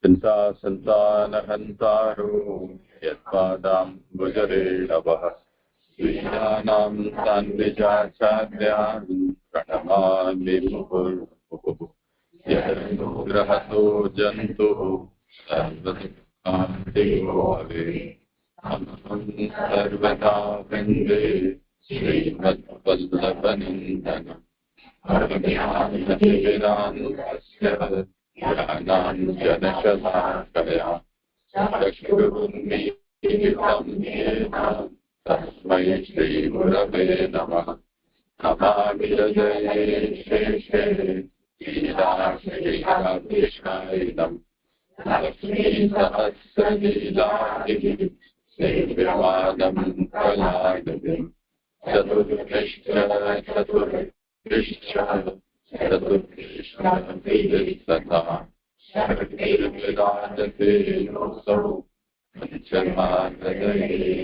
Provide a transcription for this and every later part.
चिंता संतानहन्तारो यत्पादाम्बुजरेणवः स्वीयानां सान्निजाचार्यान् प्रणमामि मुहुर्मुहुः। यदनुग्रहतो जन्तुः सर्वदुःखान्तिको भवेत्। अहं सर्वदा वन्दे श्रीमद्वल्लभनन्दनम् अज्ञानतिमिरान्धस्य ज्ञानाञ्जनशलाकया चक्षुरुन्मीलितं येन तस्मै श्रीगुरवे नमः। नमामि हृदये शेषे लीलाश्रीकाभिषायिनम् लक्ष्मीसहस्रलीलादिः सेव्यमानं कलानिधिम् चतुर्दश तथा शक्तिर्विराजते योऽसौ पंचमाहृदये।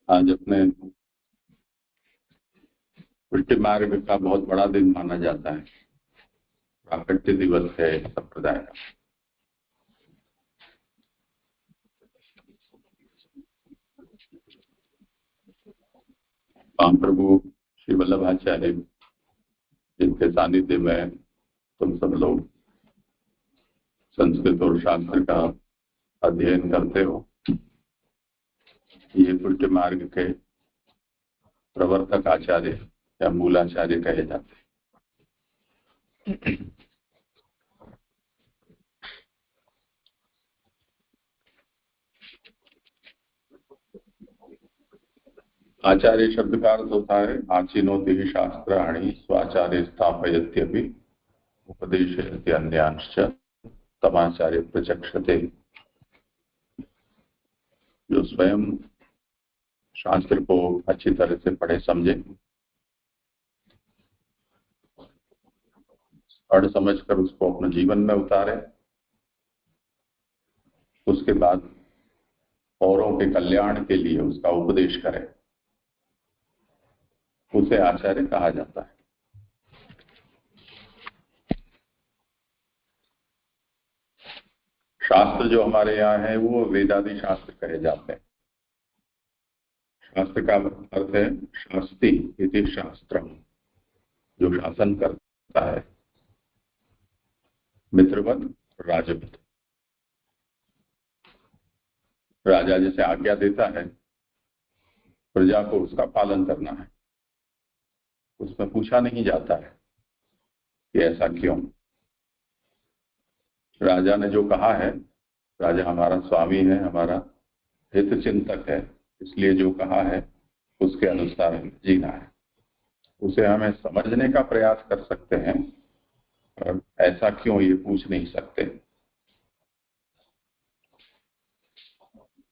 आज अपने उल्टे मार्ग का बहुत बड़ा दिन माना जाता है। प्राकट्य दिवस है संप्रदाय का। महाप्रभु श्री वल्लभाचार्य जिनके सानिध्य में तुम सब लोग संस्कृत और शास्त्र का अध्ययन करते हो, ये उल्टे मार्ग के प्रवर्तक आचार्य या मूलाचार्य कहे जाते हैं। आचार्य शब्द का अर्थ होता है आचिनोति शास्त्राणि स्वाचार्य स्थापयत्यपि उपदेशयति अन्यांश्च तमाचार्य प्रचक्षते। जो स्वयं शास्त्र को अच्छी तरह से पढ़े समझे, पढ़ समझकर उसको अपने जीवन में उतारे, उसके बाद औरों के कल्याण के लिए उसका उपदेश करे, उसे आचार्य कहा जाता है। शास्त्र जो हमारे यहाँ है वो वेदादि शास्त्र कहे जाते हैं। शास्त्र का अर्थ है शास्ति इति शास्त्रम, जो शासन करता है। मित्रवत राजवत, राजा जैसे आज्ञा देता है, प्रजा को उसका पालन करना है। उसमें पूछा नहीं जाता है कि ऐसा क्यों। राजा ने जो कहा है, राजा हमारा स्वामी है, हमारा हित चिंतक है, इसलिए जो कहा है उसके अनुसार हमें जीना है। उसे हमें समझने का प्रयास कर सकते हैं, और ऐसा क्यों ये पूछ नहीं सकते।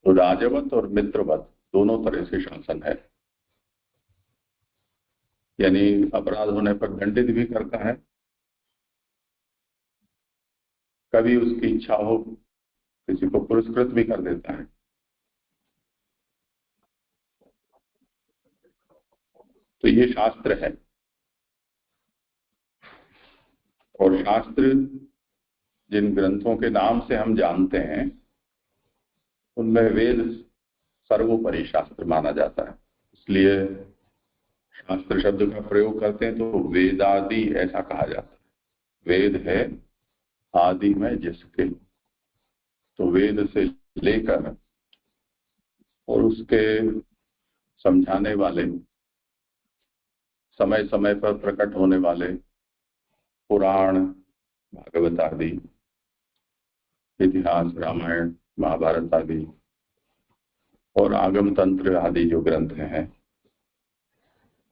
तो राजवत और मित्रवत दोनों तरह से शासन है। यानी अपराध होने पर दंडित भी करता है, कभी उसकी इच्छा हो किसी को पुरस्कृत भी कर देता है। तो ये शास्त्र है। और शास्त्र जिन ग्रंथों के नाम से हम जानते हैं, उनमें वेद सर्वोपरि शास्त्र माना जाता है। इसलिए शास्त्र शब्द का प्रयोग करते हैं तो वेदादि ऐसा कहा जाता है। वेद है आदि में जिसके, तो वेद से लेकर और उसके समझाने वाले, समय समय पर प्रकट होने वाले पुराण, भागवत आदि, इतिहास, रामायण, महाभारत आदि और आगम तंत्र आदि जो ग्रंथ हैं,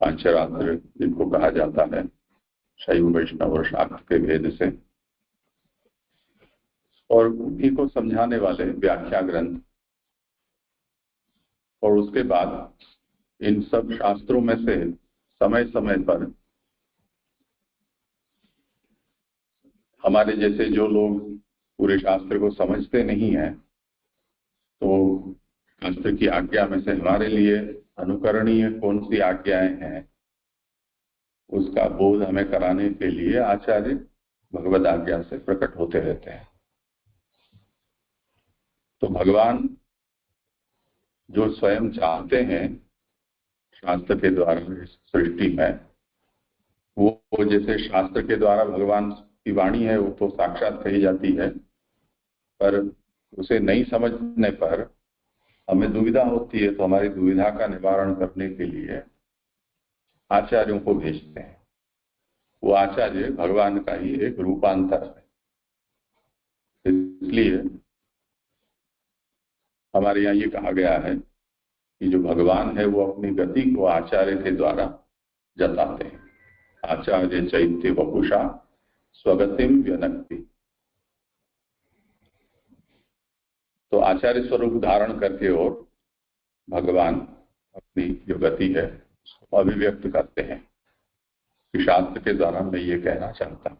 पांचरात्र जिनको कहा जाता है, शैव वैष्णव और शाक्त के भेद से, और उन्हीं को समझाने वाले व्याख्या ग्रंथ, और उसके बाद इन सब शास्त्रों में से समय समय पर हमारे जैसे जो लोग पूरे शास्त्र को समझते नहीं हैं, तो शास्त्र की आज्ञा में से हमारे लिए अनुकरणीय कौन सी आज्ञाएं हैं, उसका बोध हमें कराने के लिए आचार्य भगवद आज्ञा से प्रकट होते रहते हैं। तो भगवान जो स्वयं चाहते हैं शास्त्र के द्वारा इस सृष्टि में, वो जैसे शास्त्र के द्वारा भगवान की वाणी है वो तो साक्षात कही जाती है, पर उसे नहीं समझने पर हमें दुविधा होती है, तो हमारी दुविधा का निवारण करने के लिए आचार्यों को भेजते हैं। वो आचार्य भगवान का ही एक रूपांतर है। इसलिए हमारे यहाँ ये कहा गया है कि जो भगवान है वो अपनी गति को आचार्य के द्वारा जताते हैं। आचार्य चैत्य वपुषा स्वगतिम व्यनक्ति। तो आचार्य स्वरूप धारण करके और भगवान अपनी जो गति है उसको अभिव्यक्त करते हैं कि शास्त्र के द्वारा मैं ये कहना चाहता हूं।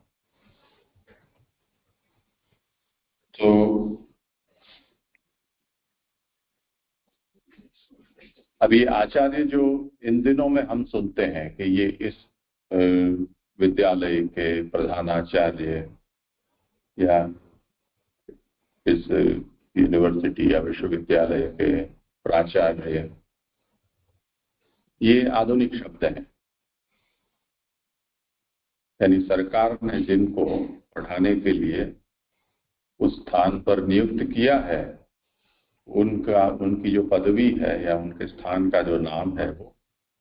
तो अभी आचार्य जो इन दिनों में हम सुनते हैं कि ये इस विद्यालय के प्रधानाचार्य या इस यूनिवर्सिटी या विश्वविद्यालय के प्राचार्य, ये आधुनिक शब्द हैं। यानी सरकार ने जिनको पढ़ाने के लिए उस स्थान पर नियुक्त किया है, उनकी जो पदवी है या उनके स्थान का जो नाम है वो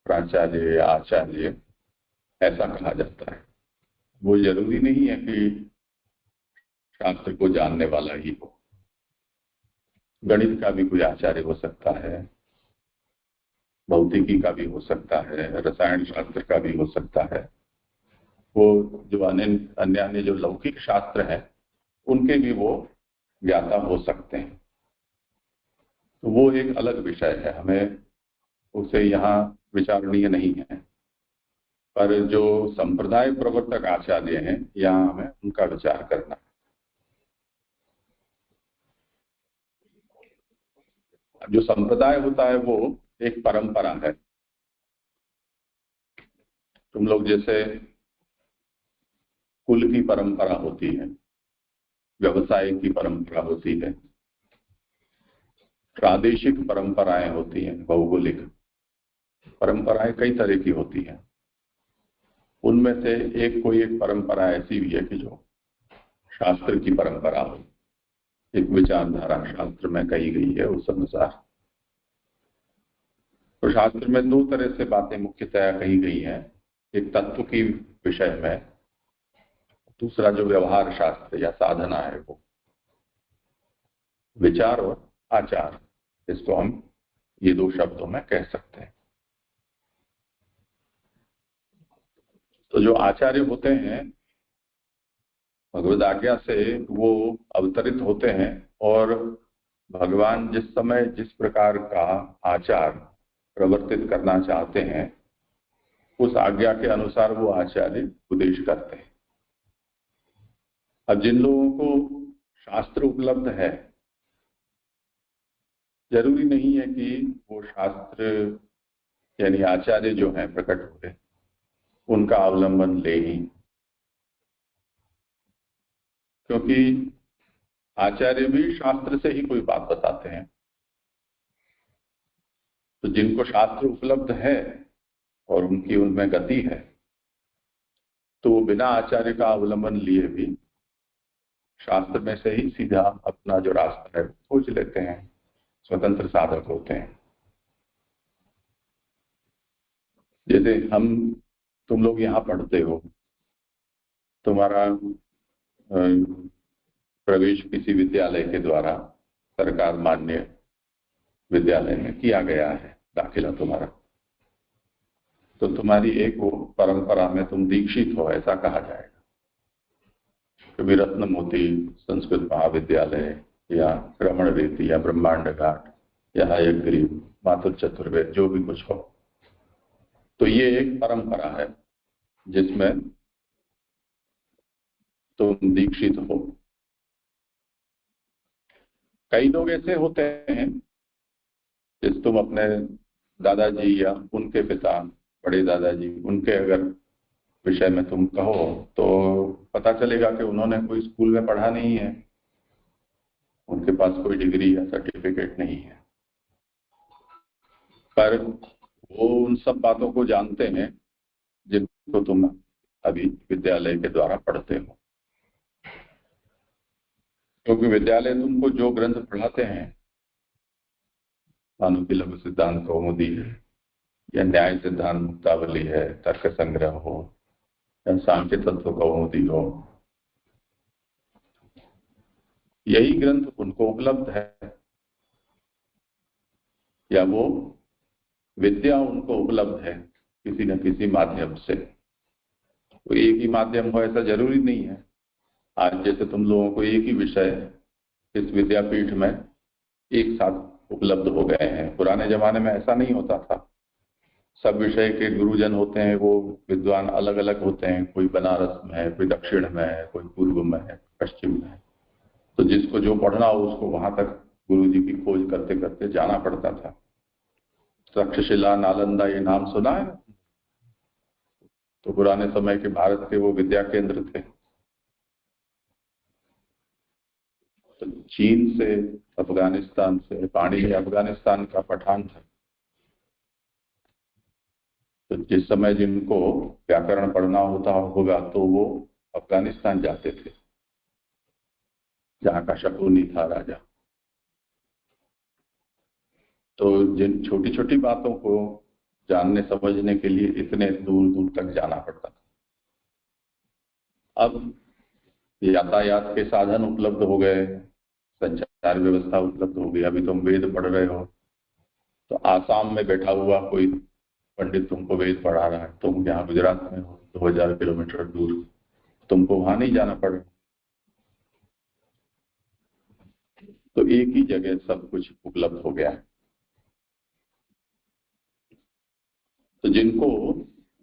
प्राचार्य या आचार्य ऐसा कहा जाता है। वो जरूरी नहीं है कि शास्त्र को जानने वाला ही हो। गणित का भी कोई आचार्य हो सकता है, भौतिकी का भी हो सकता है, रसायन शास्त्र का भी हो सकता है। वो जो अन्य जो लौकिक शास्त्र है उनके भी वो ज्ञाता हो सकते हैं। तो वो एक अलग विषय है, हमें उसे यहाँ विचारणीय नहीं है। पर जो संप्रदाय प्रवर्तक आचार्य हैं, यहाँ हमें उनका विचार करना है। जो संप्रदाय होता है वो एक परंपरा है। तुम लोग जैसे कुल की परंपरा होती है, व्यवसाय की परंपरा होती है, प्रादेशिक परंपराएं होती हैं, भौगोलिक परंपराएं कई तरह की होती हैं। उनमें से कोई एक परंपरा ऐसी भी है कि जो शास्त्र की परंपरा हो, एक विचारधारा शास्त्र में कही गई है उस अनुसार। तो शास्त्र में दो तरह से बातें मुख्यतया कही गई हैं, एक तत्व की विषय में, दूसरा जो व्यवहार शास्त्र या साधना है वो। विचार और आचार, इसको हम ये दो शब्दों में कह सकते हैं। तो जो आचार्य होते हैं भगवद आज्ञा से वो अवतरित होते हैं, और भगवान जिस समय जिस प्रकार का आचार प्रवर्तित करना चाहते हैं उस आज्ञा के अनुसार वो आचार्य उपदेश करते हैं। अब जिन लोगों को शास्त्र उपलब्ध है, जरूरी नहीं है कि वो शास्त्र यानी आचार्य जो हैं प्रकट हुए उनका अवलंबन ले ही, क्योंकि आचार्य भी शास्त्र से ही कोई बात बताते हैं। तो जिनको शास्त्र उपलब्ध है और उनकी उनमें गति है, तो वो बिना आचार्य का अवलंबन लिए भी शास्त्र में से ही सीधा अपना जो रास्ता है खोज लेते हैं, स्वतंत्र साधक होते हैं। जैसे तुम लोग यहाँ पढ़ते हो, तुम्हारा प्रवेश किसी विद्यालय के द्वारा सरकार मान्य विद्यालय में किया गया है, दाखिला तुम्हारा। तो तुम्हारी एक वो परंपरा में तुम दीक्षित हो, ऐसा कहा जाएगा। कभी रत्न मोती संस्कृत महाविद्यालय या रमण रीति या ब्रह्मांड घाट या हयग्रीव मातुर चतुर्वेद जो भी कुछ हो, तो ये एक परंपरा है जिसमें तुम दीक्षित हो। कई लोग ऐसे होते हैं जिस तुम अपने दादाजी या उनके पिता, बड़े दादाजी, उनके अगर विषय में तुम कहो तो पता चलेगा कि उन्होंने कोई स्कूल में पढ़ा नहीं है, उनके पास कोई डिग्री या सर्टिफिकेट नहीं है, पर वो उन सब बातों को जानते हैं जिनको तुम अभी विद्यालय के द्वारा पढ़ते हो। क्योंकि विद्यालय तुमको जो ग्रंथ पढ़ाते हैं, मानो कि लघु सिद्धांत कौमुदी है या न्याय सिद्धांत मुक्तावली है, तर्क संग्रह हो या सांख्य तत्व कौमुदी हो, यही ग्रंथ उनको उपलब्ध है या वो विद्या उनको उपलब्ध है किसी न किसी माध्यम से। तो एक ही माध्यम हो ऐसा जरूरी नहीं है। आज जैसे तुम लोगों को एक ही विषय इस विद्यापीठ में एक साथ उपलब्ध हो गए हैं, पुराने जमाने में ऐसा नहीं होता था। सब विषय के गुरुजन होते हैं, वो विद्वान अलग अलग होते हैं, कोई बनारस में है, कोई दक्षिण में है, कोई पूर्व में है, पश्चिम में है। तो जिसको जो पढ़ना हो उसको वहां तक गुरु जी की खोज करते करते जाना पड़ता था। तक्षशिला, नालंदा, ये नाम सुना है? तो पुराने समय के भारत के वो विद्या केंद्र थे। तो चीन से, अफगानिस्तान से, पाणिनि अफगानिस्तान का पठान था। तो जिस समय जिनको व्याकरण पढ़ना होता होगा तो वो अफगानिस्तान जाते थे, जहाँ का शकुनी था राजा। तो जिन छोटी छोटी बातों को जानने समझने के लिए इतने दूर दूर तक जाना पड़ता था। अब यातायात के साधन उपलब्ध हो गए, संचार व्यवस्था उपलब्ध हो गई। अभी तुम वेद पढ़ रहे हो तो आसाम में बैठा हुआ कोई पंडित तुमको वेद पढ़ा रहा है, तुम यहाँ गुजरात में हो 2000 किलोमीटर दूर, तुमको वहां नहीं जाना पड़े। तो एक ही जगह सब कुछ उपलब्ध हो गया है। तो जिनको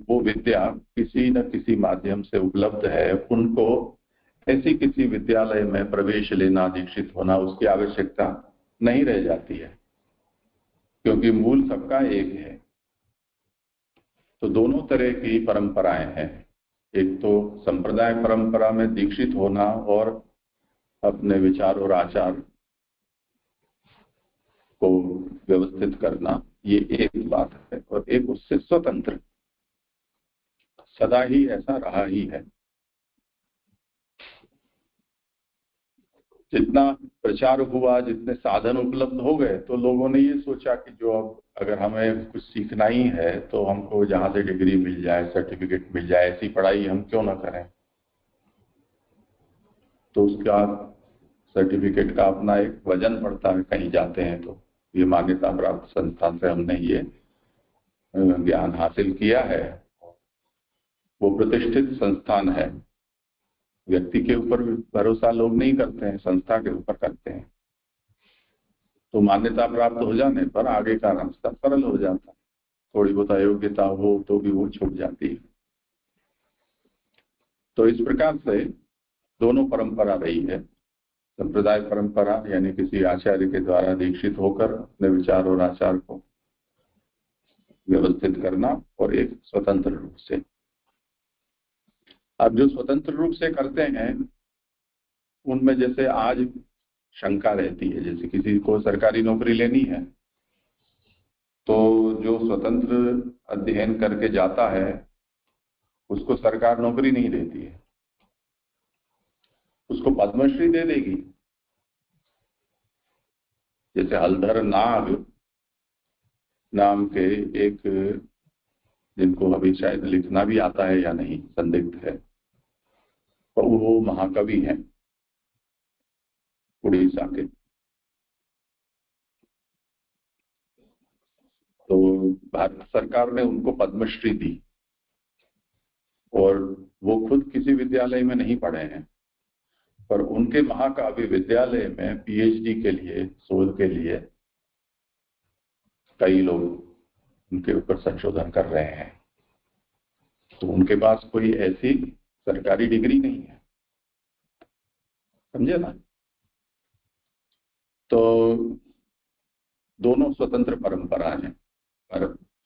वो विद्या किसी न किसी माध्यम से उपलब्ध है, उनको ऐसी किसी विद्यालय में प्रवेश लेना, दीक्षित होना, उसकी आवश्यकता नहीं रह जाती है, क्योंकि मूल सबका एक है। तो दोनों तरह की परंपराएं हैं। एक तो संप्रदाय परंपरा में दीक्षित होना और अपने विचार और आचार को व्यवस्थित करना, ये एक बात है। और एक उससे स्वतंत्र, सदा ही ऐसा रहा ही है। जितना प्रचार हुआ, जितने साधन उपलब्ध हो गए, तो लोगों ने ये सोचा कि जो अब अगर हमें कुछ सीखना ही है तो हमको जहां से डिग्री मिल जाए, सर्टिफिकेट मिल जाए, ऐसी पढ़ाई हम क्यों ना करें। तो उसका सर्टिफिकेट का अपना एक वजन पड़ता है। कहीं जाते हैं तो ये मान्यता प्राप्त संस्थान से हमने ये ज्ञान हासिल किया है, वो प्रतिष्ठित संस्थान है। व्यक्ति के ऊपर भरोसा लोग नहीं करते हैं, संस्था के ऊपर करते हैं। तो मान्यता प्राप्त हो जाने पर आगे का रास्ता सरल हो जाता है। थोड़ी बहुत अयोग्यता हो तो भी वो छूट जाती है। तो इस प्रकार से दोनों परंपरा रही है। संप्रदाय परंपरा यानी किसी आचार्य के द्वारा दीक्षित होकर अपने विचार और आचार को व्यवस्थित करना, और एक स्वतंत्र रूप से। अब जो स्वतंत्र रूप से करते हैं उनमें जैसे आज शंका रहती है, जैसे किसी को सरकारी नौकरी लेनी है तो जो स्वतंत्र अध्ययन करके जाता है उसको सरकार नौकरी नहीं देती है, उसको पद्मश्री दे देगी। जैसे हलधर नाग नाम के एक, जिनको अभी शायद लिखना भी आता है या नहीं संदिग्ध है, तो वो महाकवि हैं उड़ीसा के। तो भारत सरकार ने उनको पद्मश्री दी और वो खुद किसी विद्यालय में नहीं पढ़े हैं, पर उनके महाकाव्य विद्यालय में पीएचडी के लिए, शोध के लिए कई लोग उनके ऊपर संशोधन कर रहे हैं। तो उनके पास कोई ऐसी सरकारी डिग्री नहीं है, समझे ना। तो दोनों स्वतंत्र परंपरा हैं, पर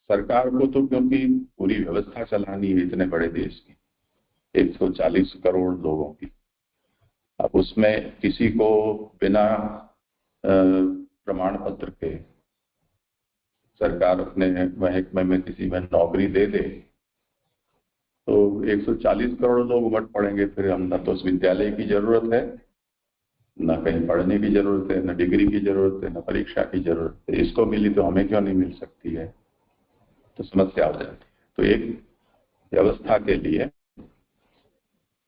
सरकार को तो क्योंकि पूरी व्यवस्था चलानी है इतने बड़े देश की, 140 करोड़ लोगों की, अब उसमें किसी को बिना प्रमाण पत्र के सरकार अपने महकमे में किसी में नौकरी दे दे तो 140 करोड़ लोग उमड़ पड़ेंगे। फिर हम, न तो उस विद्यालय की जरूरत है, न कहीं पढ़ने की जरूरत है, न डिग्री की जरूरत है, न परीक्षा की जरूरत है। इसको मिली तो हमें क्यों नहीं मिल सकती है, तो समस्या हो जाती है। तो एक व्यवस्था के लिए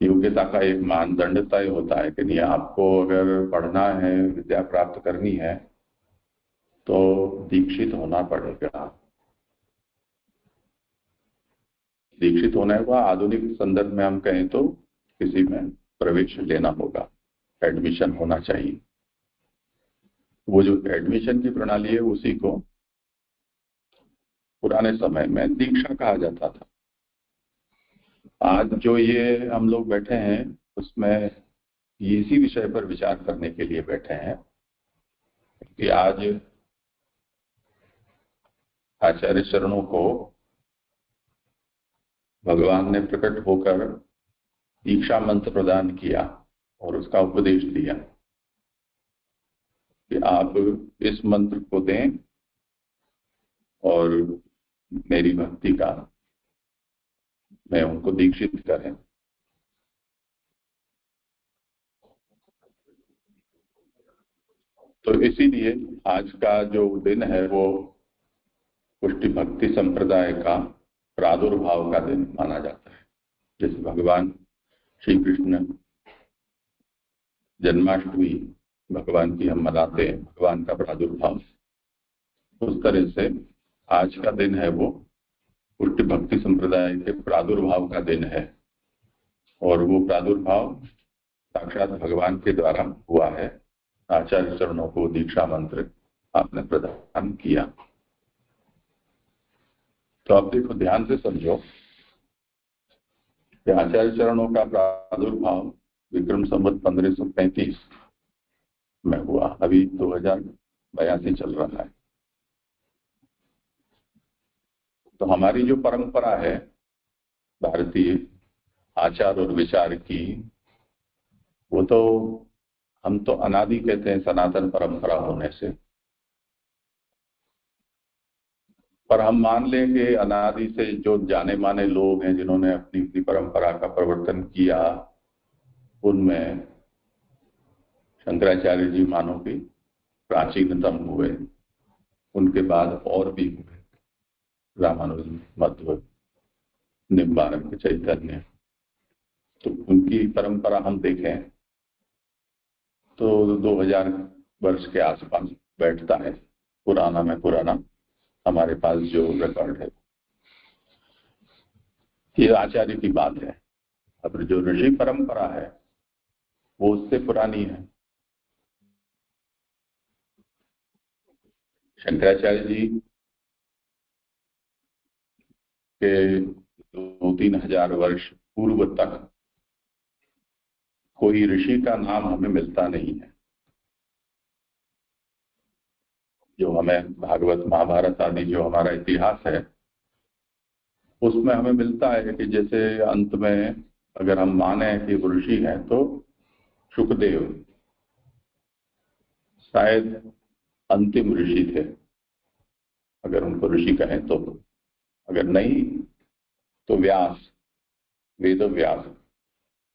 योग्यता का एक मानदंड तय होता है कि नहीं, आपको अगर पढ़ना है, विद्या प्राप्त करनी है तो दीक्षित होना पड़ेगा। दीक्षित होने का आधुनिक संदर्भ में हम कहें तो किसी में प्रवेश लेना होगा, एडमिशन होना चाहिए। वो जो एडमिशन की प्रणाली है उसी को पुराने समय में दीक्षा कहा जाता था। आज जो ये हम लोग बैठे हैं उसमें इसी विषय पर विचार करने के लिए बैठे हैं कि आज आचार्य चरणों को भगवान ने प्रकट होकर दीक्षा मंत्र प्रदान किया और उसका उपदेश दिया कि आप इस मंत्र को दें और मेरी भक्ति का मैं उनको दीक्षित करें। तो इसीलिए आज का जो दिन है वो पुष्टि भक्ति संप्रदाय का प्रादुर्भाव का दिन माना जाता है। जैसे भगवान श्री कृष्ण जन्माष्टमी भगवान की हम मनाते हैं, भगवान का प्रादुर्भाव, उस तरह से आज का दिन है वो पुष्टि भक्ति संप्रदाय के प्रादुर्भाव का दिन है। और वो प्रादुर्भाव साक्षात भगवान के द्वारा हुआ है। आचार्य चरणों को दीक्षा मंत्र आपने प्रदान किया। तो आप देखो, ध्यान से समझो कि आचार्य चरणों का प्रादुर्भाव विक्रम संवत 1535 में हुआ। अभी 2082 चल रहा है। तो हमारी जो परंपरा है भारतीय आचार और विचार की, वो तो हम तो अनादि कहते हैं सनातन परंपरा होने से, पर हम मान लेंगे अनादि से जो जाने माने लोग हैं जिन्होंने अपनी अपनी परंपरा का प्रवर्तन किया, उनमें शंकराचार्य जी मानो कि प्राचीनतम हुए, उनके बाद और भी हुए, रामानुज, मध्व, निम्बारक, चैतन्य। तो उनकी परंपरा हम देखें तो 2000 वर्ष के आसपास बैठता है, पुराना में पुराना हमारे पास जो रिकॉर्ड है। ये आचार्य की बात है। अब जो ऋषि परंपरा है वो उससे पुरानी है। शंकराचार्य जी के 2-3 हजार वर्ष पूर्व तक कोई ऋषि का नाम हमें मिलता नहीं है। जो हमें भागवत महाभारत आदि जो हमारा इतिहास है उसमें हमें मिलता है कि जैसे अंत में अगर हम माने कि वो ऋषि हैं तो शुकदेव शायद अंतिम ऋषि थे, अगर उनको ऋषि कहें तो। अगर नहीं तो व्यास, वेद व्यास,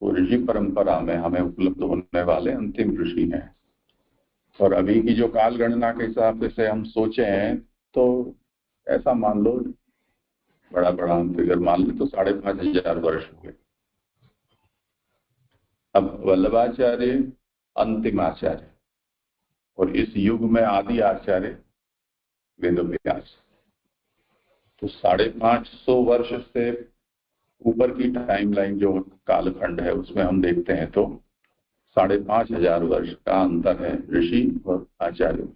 वो ऋषि परंपरा में हमें उपलब्ध होने वाले अंतिम ऋषि हैं। और अभी की जो काल गणना के हिसाब से हम सोचें तो ऐसा मान लो, बड़ा बड़ा हम फिगर मान ले तो 5500 वर्ष हुए। अब वल्लभाचार्य अंतिम आचार्य और इस युग में आदि आचार्य वेद व्यास। तो 550 वर्ष से ऊपर की टाइमलाइन जो कालखंड है उसमें हम देखते हैं तो 5,500 वर्ष का अंतर है ऋषि और आचार्य में।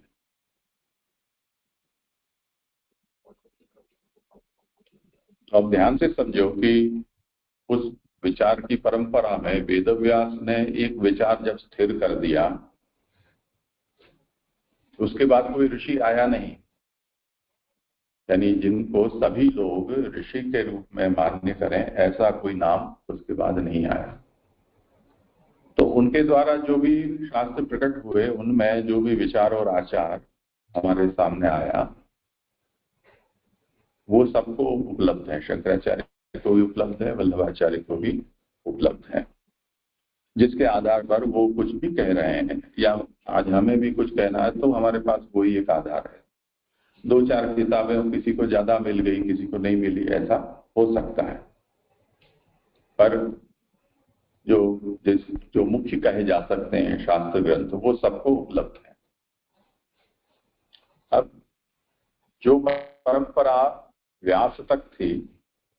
अब ध्यान से समझो कि उस विचार की परंपरा में वेदव्यास ने एक विचार जब स्थिर कर दिया, उसके बाद कोई ऋषि आया नहीं। यानी जिनको सभी लोग ऋषि के रूप में मान्य करें, ऐसा कोई नाम उसके बाद नहीं आया। तो उनके द्वारा जो भी शास्त्र प्रकट हुए, उनमें जो भी विचार और आचार हमारे सामने आया, वो सबको उपलब्ध है। शंकराचार्य को भी उपलब्ध है, वल्लभाचार्य को भी उपलब्ध है, जिसके आधार पर वो कुछ भी कह रहे हैं या आज हमें भी कुछ कहना है तो हमारे पास वही एक आधार है। 2-4 किताबें किसी को ज्यादा मिल गई, किसी को नहीं मिली, ऐसा हो सकता है, पर जो मुख्य कहे जा सकते हैं शास्त्र ग्रंथ, वो सबको उपलब्ध है। अब जो परंपरा व्यास तक थी,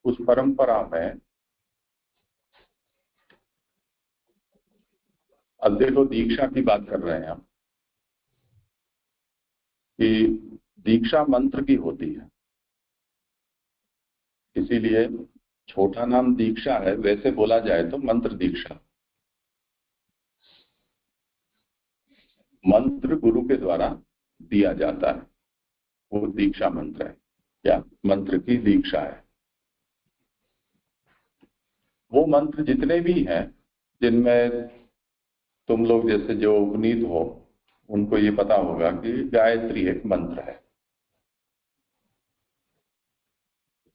उस परंपरा में अब देखो दीक्षा की बात कर रहे हैं हम, कि दीक्षा मंत्र की होती है, इसीलिए छोटा नाम दीक्षा है। वैसे बोला जाए तो मंत्र दीक्षा। मंत्र गुरु के द्वारा दिया जाता है, वो दीक्षा मंत्र है या मंत्र की दीक्षा है। वो मंत्र जितने भी हैं, जिनमें तुम लोग जैसे जो उपनीत हो, उनको ये पता होगा कि गायत्री एक मंत्र है,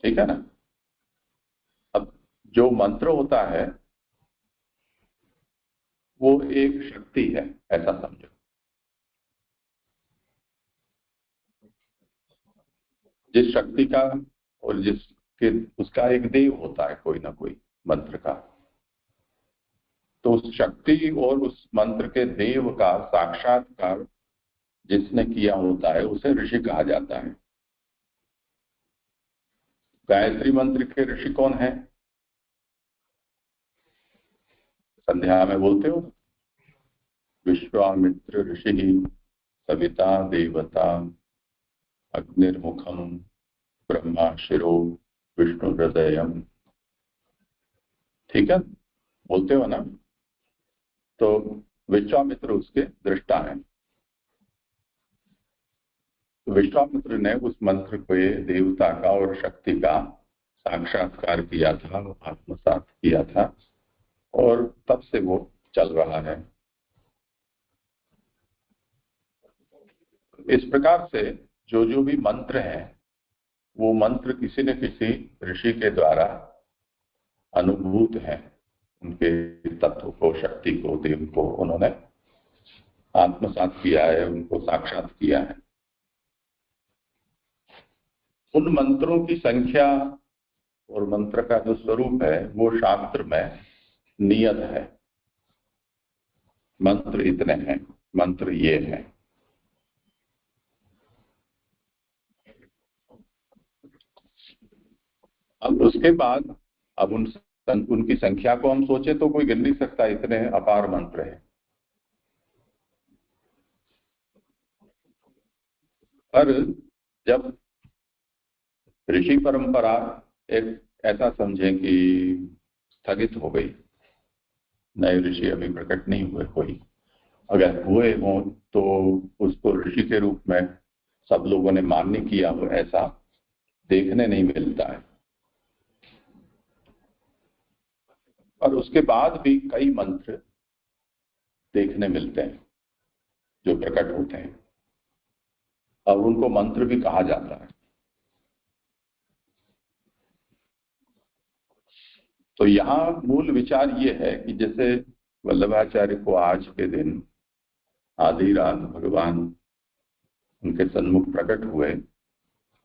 ठीक है ना। अब जो मंत्र होता है वो एक शक्ति है, ऐसा समझो। जिस शक्ति का और जिसके उसका एक देव होता है कोई ना कोई मंत्र का, तो उस शक्ति और उस मंत्र के देव का साक्षात्कार जिसने किया होता है उसे ऋषि कहा जाता है। गायत्री मंत्र के ऋषि कौन है? संध्या में बोलते हो, विश्वामित्र ऋषि, सविता देवता, अग्निर्मुखम, ब्रह्मा शिरो, विष्णु हृदयम, ठीक है, बोलते हो ना। तो विश्वामित्र उसके दृष्टा है। तो विश्वामित्र ने उस मंत्र को देवता का और शक्ति का साक्षात्कार किया था, आत्मसात किया था, और तब से वो चल रहा है। इस प्रकार से जो जो भी मंत्र हैं, वो मंत्र किसी न किसी ऋषि के द्वारा अनुभूत हैं। उनके तत्व को, शक्ति को, देव को उन्होंने आत्मसात किया है, उनको साक्षात किया है। उन मंत्रों की संख्या और मंत्र का जो स्वरूप है वो शास्त्र में नियत है। मंत्र इतने हैं, मंत्र ये हैं। अब उसके बाद अब उनकी संख्या को हम सोचे तो कोई गिन नहीं सकता, इतने अपार मंत्र हैं। पर जब ऋषि परंपरा एक ऐसा समझें कि स्थगित हो गई, नए ऋषि अभी प्रकट नहीं हुए, कोई अगर हुए हों तो उसको ऋषि के रूप में सब लोगों ने मान्य किया हो, ऐसा देखने नहीं मिलता है। और उसके बाद भी कई मंत्र देखने मिलते हैं जो प्रकट होते हैं, और उनको मंत्र भी कहा जाता है। तो यहाँ मूल विचार ये है कि जैसे वल्लभाचार्य को आज के दिन आधी रात भगवान उनके सन्मुख प्रकट हुए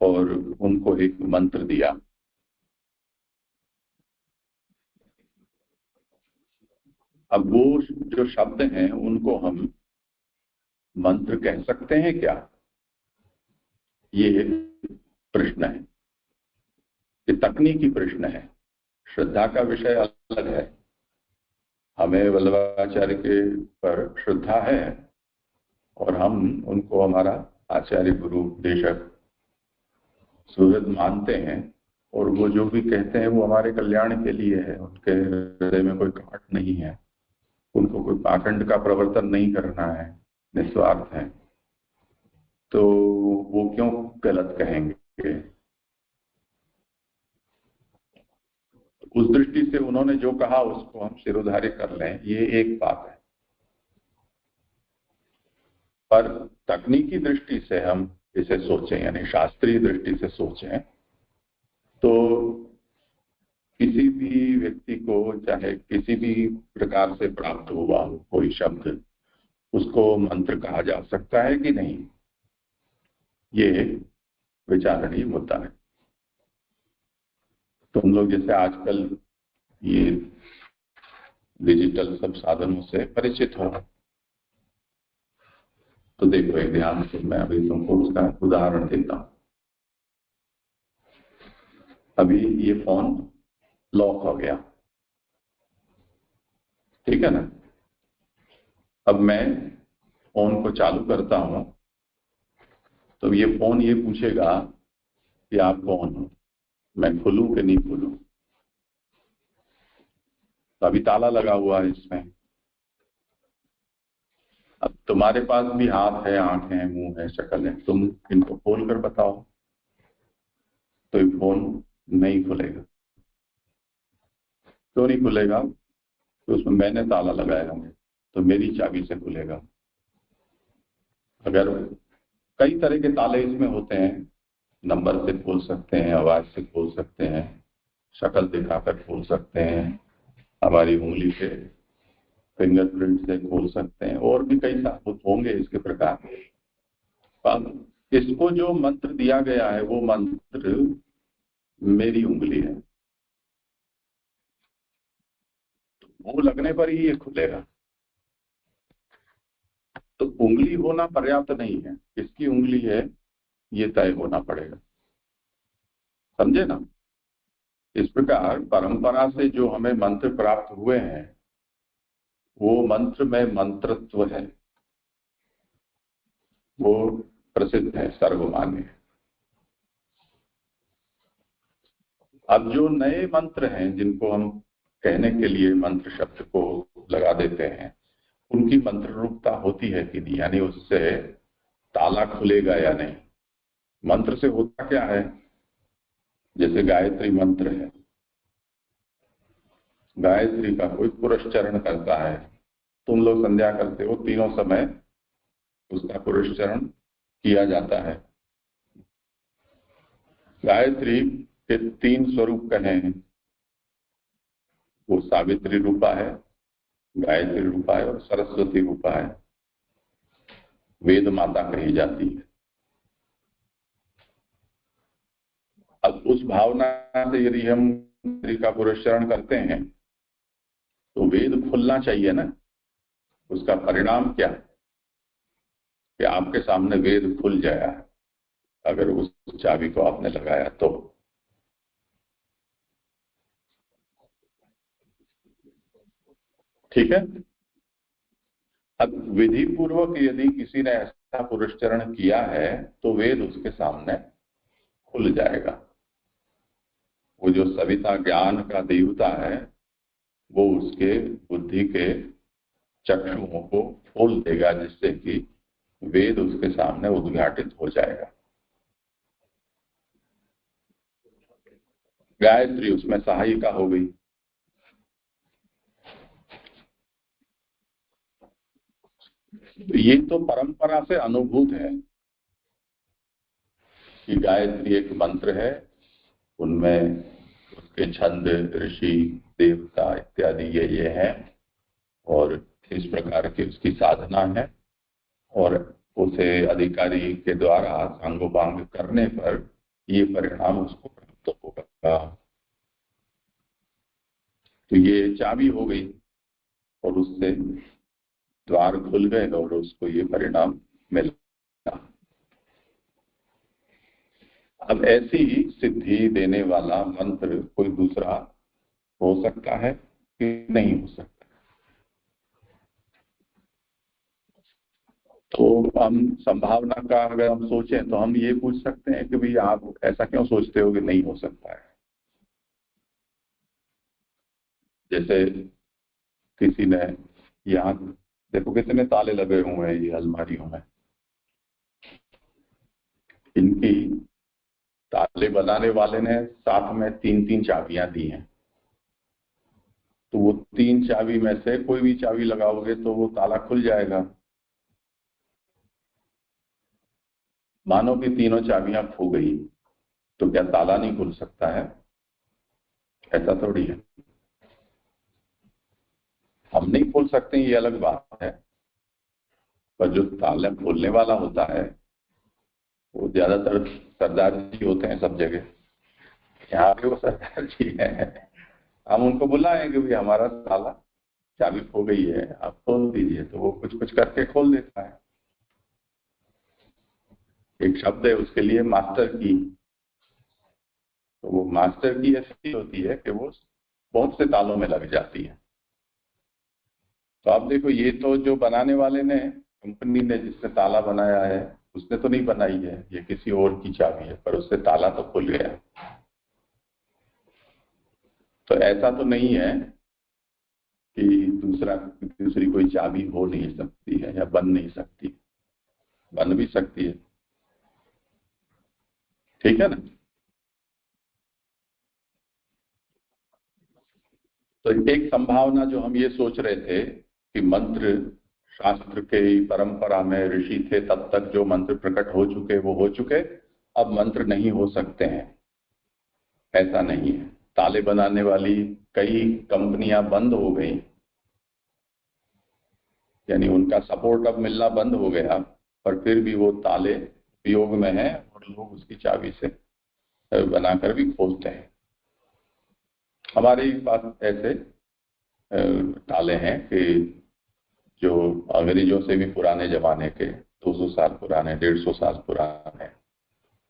और उनको एक मंत्र दिया। अब वो जो शब्द हैं उनको हम मंत्र कह सकते हैं क्या, ये प्रश्न है। ये तकनीकी प्रश्न है, श्रद्धा का विषय अलग है। हमें वल्लभाचार्य के पर श्रद्धा है और हम उनको हमारा आचार्य गुरु उपदेशक सुहृद मानते हैं, और वो जो भी कहते हैं वो हमारे कल्याण के लिए है। उनके हृदय में कोई कपट नहीं है, उनको कोई पाखंड का प्रवर्तन नहीं करना है, निस्वार्थ है, तो वो क्यों गलत कहेंगे। उस दृष्टि से उन्होंने जो कहा उसको हम सिरोधार्य कर लें, ये एक बात है। पर तकनीकी दृष्टि से हम इसे सोचें, यानी शास्त्रीय दृष्टि से सोचें, तो किसी भी व्यक्ति को चाहे किसी भी प्रकार से प्राप्त हुआ हो कोई शब्द, उसको मंत्र कहा जा सकता है कि नहीं, ये विचारणीय मुद्दा है। तुम लोग जैसे आजकल ये डिजिटल सब साधनों से परिचित हो, तो देखो एक ध्यान से मैं अभी तुमको उसका उदाहरण देता हूं। अभी ये फोन लॉक हो गया, ठीक है ना। अब मैं फोन को चालू करता हूं तो ये फोन ये पूछेगा कि आप कौन हो, मैं खुलूं कि नहीं खुलूं। तो अभी ताला लगा हुआ है इसमें। अब तुम्हारे पास भी हाथ है, आंख है, मुंह है, शक्ल है, तुम इनको खोल कर बताओ, तो ये फोन नहीं खुलेगा। क्यों नहीं खुलेगा? तो उसमें मैंने ताला लगाया है, तो मेरी चाबी से खुलेगा। अगर कई तरह के ताले इसमें होते हैं, नंबर से खोल सकते हैं, आवाज से खोल सकते हैं, शक्ल दिखाकर खोल सकते हैं, हमारी उंगली से फिंगरप्रिंट से खोल सकते हैं, और भी कई सारे होंगे इसके प्रकार। अब इसको जो मंत्र दिया गया है वो मंत्र मेरी उंगली है, वो लगने पर ही ये खुलेगा। तो उंगली होना पर्याप्त नहीं है, किसकी उंगली है ये तय होना पड़ेगा, समझे ना। इस प्रकार परंपरा से जो हमें मंत्र प्राप्त हुए हैं वो मंत्र में मंत्रत्व है, वो प्रसिद्ध है, सर्वमान्य है। अब जो नए मंत्र हैं जिनको हम कहने के लिए मंत्र शब्द को लगा देते हैं, उनकी मंत्र रूपता होती है कि नहीं, यानी उससे ताला खुलेगा या नहीं। मंत्र से होता क्या है, जैसे गायत्री मंत्र है, गायत्री का कोई पुरस्चरण करता है, तुम लोग संध्या करते हो, तीनों समय उसका पुरस्चरण किया जाता है। गायत्री के 3 स्वरूप कहें, वो सावित्री रूपा है, गायत्री रूपा है और सरस्वती रूपा है। वेद माता कही जाती है। अब उस भावना से यदि हम गायत्री का पुरस्चरण करते हैं तो वेद खुलना चाहिए ना। उसका परिणाम क्या है कि आपके सामने वेद खुल जाया, अगर उस चाबी को आपने लगाया तो। ठीक है। अब विधि पूर्वक यदि किसी ने ऐसा पुरस्चरण किया है तो वेद उसके सामने खुल जाएगा। वो जो सविता ज्ञान का देवता है वो उसके बुद्धि के चक्षुओं को खोल देगा, जिससे कि वेद उसके सामने उद्घाटित हो जाएगा। गायत्री उसमें सहायिका हो गई। तो ये तो परंपरा से अनुभूत है कि गायत्री एक मंत्र है, उनमें उसके छंद, ऋषि, देवता इत्यादि ये हैं, और इस प्रकार की उसकी साधना है, और उसे अधिकारी के द्वारा सांगोपांग करने पर ये परिणाम उसको प्राप्त होगा। तो ये चाबी हो गई और उससे द्वार खुल गए और उसको ये परिणाम मिला। अब ऐसी सिद्धि देने वाला मंत्र कोई दूसरा हो सकता है कि नहीं हो सकता? तो हम संभावना का अगर हम सोचें तो हम ये पूछ सकते हैं कि भाई आप ऐसा क्यों सोचते हो कि नहीं हो सकता है? जैसे किसी ने, यहाँ देखो कितने ताले लगे हुए हैं ये अलमारियों में, इनकी ताले बनाने वाले ने साथ में तीन तीन चाबियां दी हैं। तो वो तीन चाबी में से कोई भी चाबी लगाओगे तो वो ताला खुल जाएगा। मानो कि तीनों चाबियां खो गई तो क्या ताला नहीं खुल सकता है? ऐसा थोड़ी है। हम नहीं खोल सकते ये अलग बात है, पर जो ताला खोलने वाला होता है वो ज्यादातर सरदार जी होते हैं सब जगह। यहाँ भी वो सरदार जी हैं, हम उनको बुलाएं कि भाई हमारा ताला चाबी खो गई है, आप खोल दीजिए, तो वो कुछ कुछ करके खोल देता है। एक शब्द है उसके लिए, मास्टर की। तो वो मास्टर की ऐसी होती है कि वो बहुत से तालों में लग जाती है। तो आप देखो, ये तो जो बनाने वाले ने, कंपनी ने जिसने ताला बनाया है, उसने तो नहीं बनाई है, ये किसी और की चाबी है, पर उससे ताला तो खुल गया। तो ऐसा तो नहीं है कि दूसरी कोई चाबी हो नहीं सकती है या बन नहीं सकती, बन भी सकती है। ठीक है ना? तो एक संभावना जो हम ये सोच रहे थे कि मंत्र, शास्त्र के परंपरा में ऋषि थे तब तक जो मंत्र प्रकट हो चुके वो हो चुके, अब मंत्र नहीं हो सकते हैं, ऐसा नहीं है। ताले बनाने वाली कई कंपनियां बंद हो गई, यानी उनका सपोर्ट अब मिलना बंद हो गया, पर फिर भी वो ताले उपयोग में हैं और लोग उसकी चाबी से बनाकर भी खोलते हैं। हमारे पास ऐसे ताले हैं कि जो अंग्रेजों से भी पुराने जमाने के, 200 साल पुराने, 150 साल पुराने,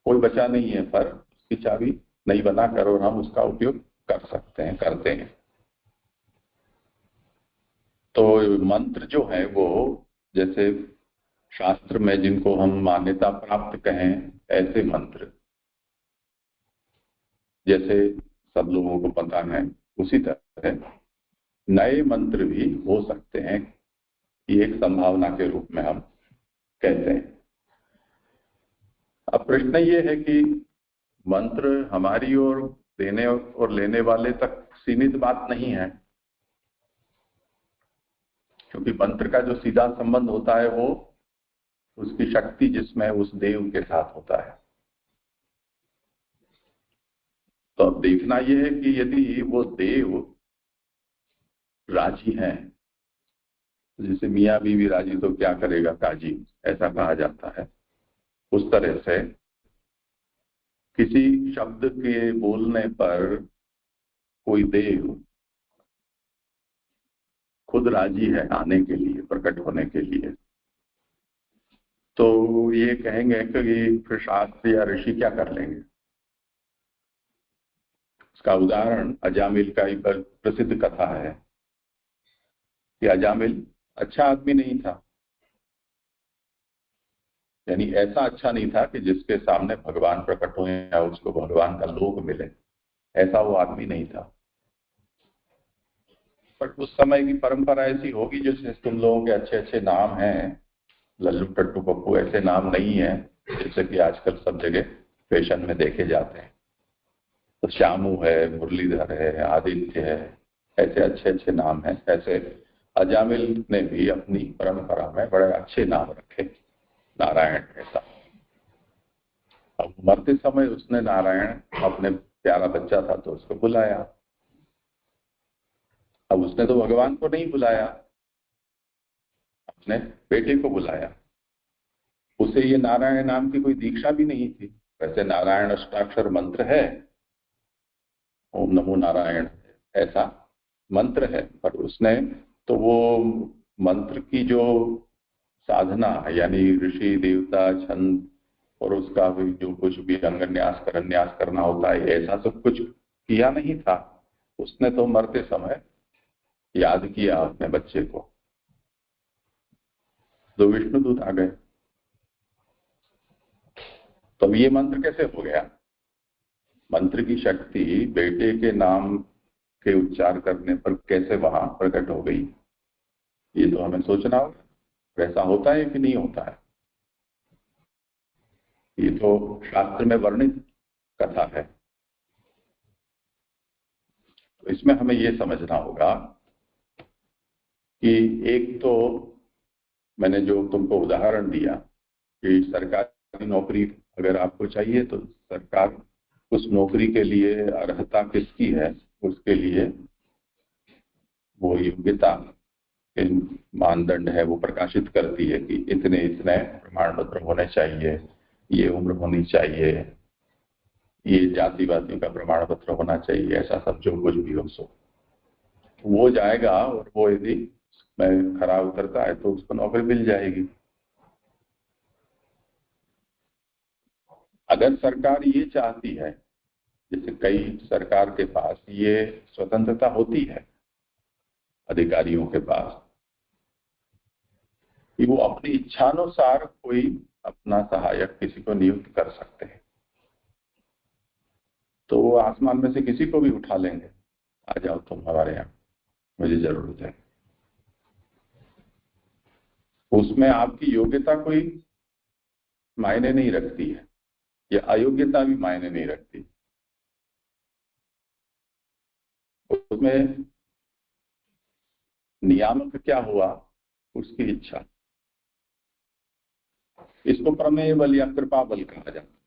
कोई बचा नहीं है, पर उसकी चाबी नहीं बनाकर और हम उसका उपयोग कर सकते हैं, करते हैं। तो मंत्र जो है वो, जैसे शास्त्र में जिनको हम मान्यता प्राप्त कहें ऐसे मंत्र, जैसे सब लोगों को पता है, उसी तरह नए मंत्र भी हो सकते हैं, ये एक संभावना के रूप में हम कहते हैं। अब प्रश्न ये है कि मंत्र हमारी ओर देने और लेने वाले तक सीमित बात नहीं है, क्योंकि मंत्र का जो सीधा संबंध होता है वो उसकी शक्ति जिसमें उस देव के साथ होता है। तो अब देखना यह है कि यदि वो देव राजी हैं, जैसे मियाँ बीवी राजी तो क्या करेगा काजी, ऐसा कहा जाता है, उस तरह से किसी शब्द के बोलने पर कोई देव खुद राजी है आने के लिए, प्रकट होने के लिए, तो ये कहेंगे कि फिर शास्त्र या ऋषि क्या कर लेंगे। उसका उदाहरण अजामिल का एक प्रसिद्ध कथा है कि अजामिल अच्छा आदमी नहीं था, यानी ऐसा अच्छा नहीं था कि जिसके सामने भगवान प्रकट हो या उसको भगवान का लोक मिले, ऐसा वो आदमी नहीं था। पर उस समय की परंपरा ऐसी होगी, जैसे तुम लोगों के अच्छे अच्छे नाम हैं, लल्लू टट्टू पप्पू, ऐसे नाम नहीं है जैसे कि आजकल सब जगह फैशन में देखे जाते हैं। तो श्यामू है, मुरलीधर है, आदित्य है, ऐसे अच्छे अच्छे नाम हैं। ऐसे अजामिल ने भी अपनी परंपरा में बड़े अच्छे नाम रखे, नारायण ऐसा। अब मरते समय उसने नारायण, अपने प्यारा बच्चा था तो उसको बुलाया। अब उसने तो भगवान को नहीं बुलाया, अपने बेटे को बुलाया। उसे ये नारायण नाम की कोई दीक्षा भी नहीं थी। वैसे नारायण अष्टाक्षर मंत्र है, ओम नमो नारायण ऐसा मंत्र है, पर उसने तो वो मंत्र की जो साधना, यानी ऋषि देवता छंद और उसका भी जो कुछ भी अंगन्यास करन्यास करना होता है, ऐसा सब कुछ किया नहीं था। उसने तो मरते समय याद किया अपने बच्चे को, तो विष्णुदूत आ गए। तब ये मंत्र कैसे हो गया? मंत्र की शक्ति बेटे के नाम के उच्चार करने पर कैसे वहां प्रकट हो गई, ये तो हमें सोचना होगा। वैसा होता है कि नहीं होता है? ये तो शास्त्र में वर्णित कथा है। तो इसमें हमें ये समझना होगा कि एक तो मैंने जो तुमको उदाहरण दिया कि सरकारी नौकरी अगर आपको चाहिए तो सरकार उस नौकरी के लिए अर्हता किसकी है, उसके लिए वो योग्यता के मानदंड है वो प्रकाशित करती है कि इतने इतने प्रमाण पत्र होने चाहिए, ये उम्र होनी चाहिए, ये जाति वातियों का प्रमाण पत्र होना चाहिए, ऐसा सब जो कुछ भी हो सो वो जाएगा। और वो यदि में खरा उतरता है तो उसको नौकरी मिल जाएगी। अगर सरकार ये चाहती है, जैसे कई सरकार के पास ये स्वतंत्रता होती है अधिकारियों के पास कि वो अपनी इच्छानुसार कोई अपना सहायक किसी को नियुक्त कर सकते हैं, तो वो आसमान में से किसी को भी उठा लेंगे, आ जाओ तुम हमारे यहाँ, मुझे जरूरत है। उसमें आपकी योग्यता कोई मायने नहीं रखती है, या अयोग्यता भी मायने नहीं रखती। उसमें नियामक क्या हुआ, उसकी इच्छा। इसको प्रमेय बल या कृपा बल कहा जाता है।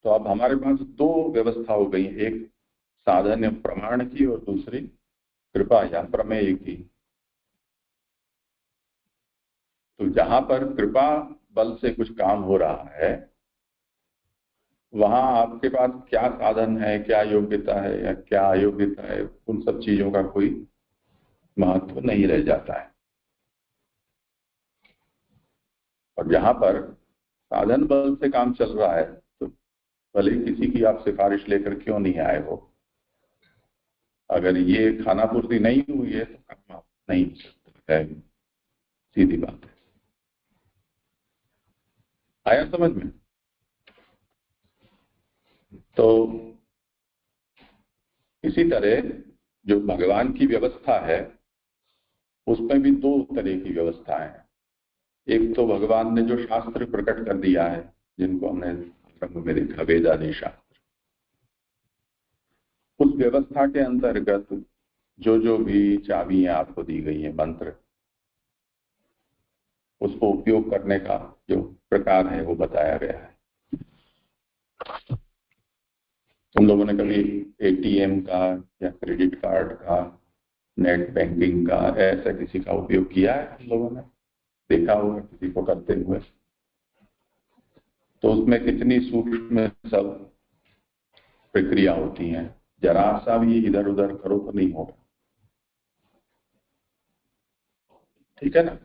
तो अब हमारे पास दो व्यवस्था हो गई, एक साधन या प्रमाण की और दूसरी कृपा या प्रमेय की। तो जहां पर कृपा बल से कुछ काम हो रहा है, वहां आपके पास क्या साधन है, क्या योग्यता है या क्या अयोग्यता है, उन सब चीजों का कोई महत्व नहीं रह जाता है। और जहां पर साधन बल से काम चल रहा है, तो भले किसी की आप सिफारिश लेकर क्यों नहीं आए हो, अगर ये खाना पूर्ति नहीं हुई है तो काम आप नहीं हो सकता है, सीधी बात है। आया समझ में? तो इसी तरह जो भगवान की व्यवस्था है उसमें भी दो तरह की व्यवस्थाएं हैं। एक तो भगवान ने जो शास्त्र प्रकट कर दिया है, जिनको हमने आरंभ में देखा वेदादि शास्त्र, उस व्यवस्था के अंतर्गत जो जो भी चाबियां आपको दी गई है, मंत्र, उसको उपयोग करने का जो प्रकार है वो बताया गया है। तुम लोगों ने कभी एटीएम का या क्रेडिट कार्ड का, नेट बैंकिंग का ऐसा किसी का उपयोग किया है? तुम लोगों ने देखा होगा किसी को करते हुए। तो उसमें कितनी सूक्ष्म सब प्रक्रिया होती हैं, जरा सा भी इधर उधर करो तो नहीं होगा, ठीक है ना?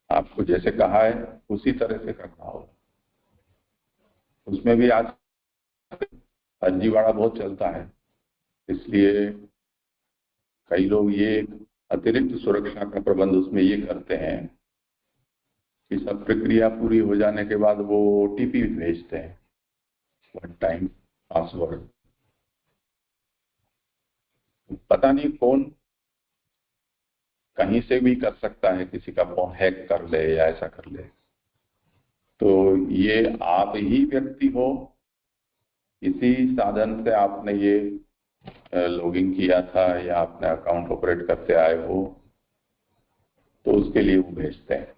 आपको जैसे कहा है उसी तरह से करना होगा। उसमें भी आज फर्जीवाड़ा बहुत चलता है, इसलिए कई लोग ये अतिरिक्त सुरक्षा का प्रबंध उसमें ये करते हैं कि सब प्रक्रिया पूरी हो जाने के बाद वो ओटीपी भेजते हैं, वन टाइम पासवर्ड। पता नहीं कौन कहीं से भी कर सकता है, किसी का फोन हैक कर ले या ऐसा कर ले। तो ये आप ही व्यक्ति हो, इसी साधन से आपने ये लॉगिन किया था या अपने अकाउंट ऑपरेट करते आए हो, तो उसके लिए वो भेजते हैं।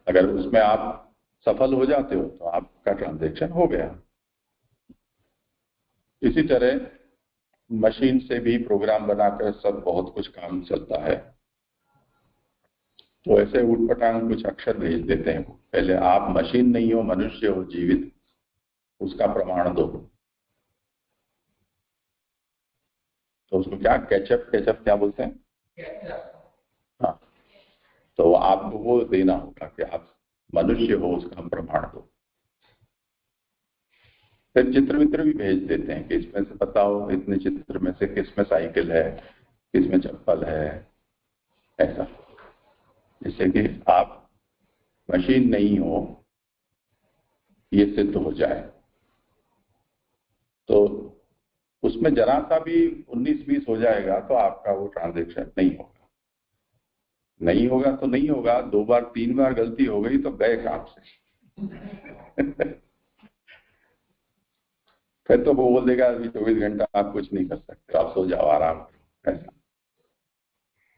अगर उसमें आप सफल हो जाते हो तो आपका ट्रांजैक्शन हो गया। इसी तरह मशीन से भी प्रोग्राम बनाकर सब बहुत कुछ काम चलता है। तो ऐसे उटपटांग कुछ अक्षर भेज देते हैं, पहले आप मशीन नहीं हो, मनुष्य हो, जीवित, उसका प्रमाण दो। तो उसको क्या कैचअप कैचअप क्या बोलते हैं? हाँ, तो आपको वो देना होगा कि आप मनुष्य हो, उसका प्रमाण दो। फिर चित्र वित्र भी भेज देते हैं कि इसमें से बताओ, इतने चित्र में से किसमें साइकिल है, किसमें चप्पल है, ऐसा, जिससे कि आप मशीन नहीं हो ये सिद्ध हो जाए। तो उसमें जरा सा भी 19-20 हो जाएगा तो आपका वो ट्रांजैक्शन नहीं होगा। नहीं होगा तो नहीं होगा, 2 बार 3 बार गलती हो गई तो गए काम से। फिर तो वो बोल देगा अभी 24 घंटा आप कुछ नहीं कर सकते, आप सो जाओ, आराम करो, ऐसा।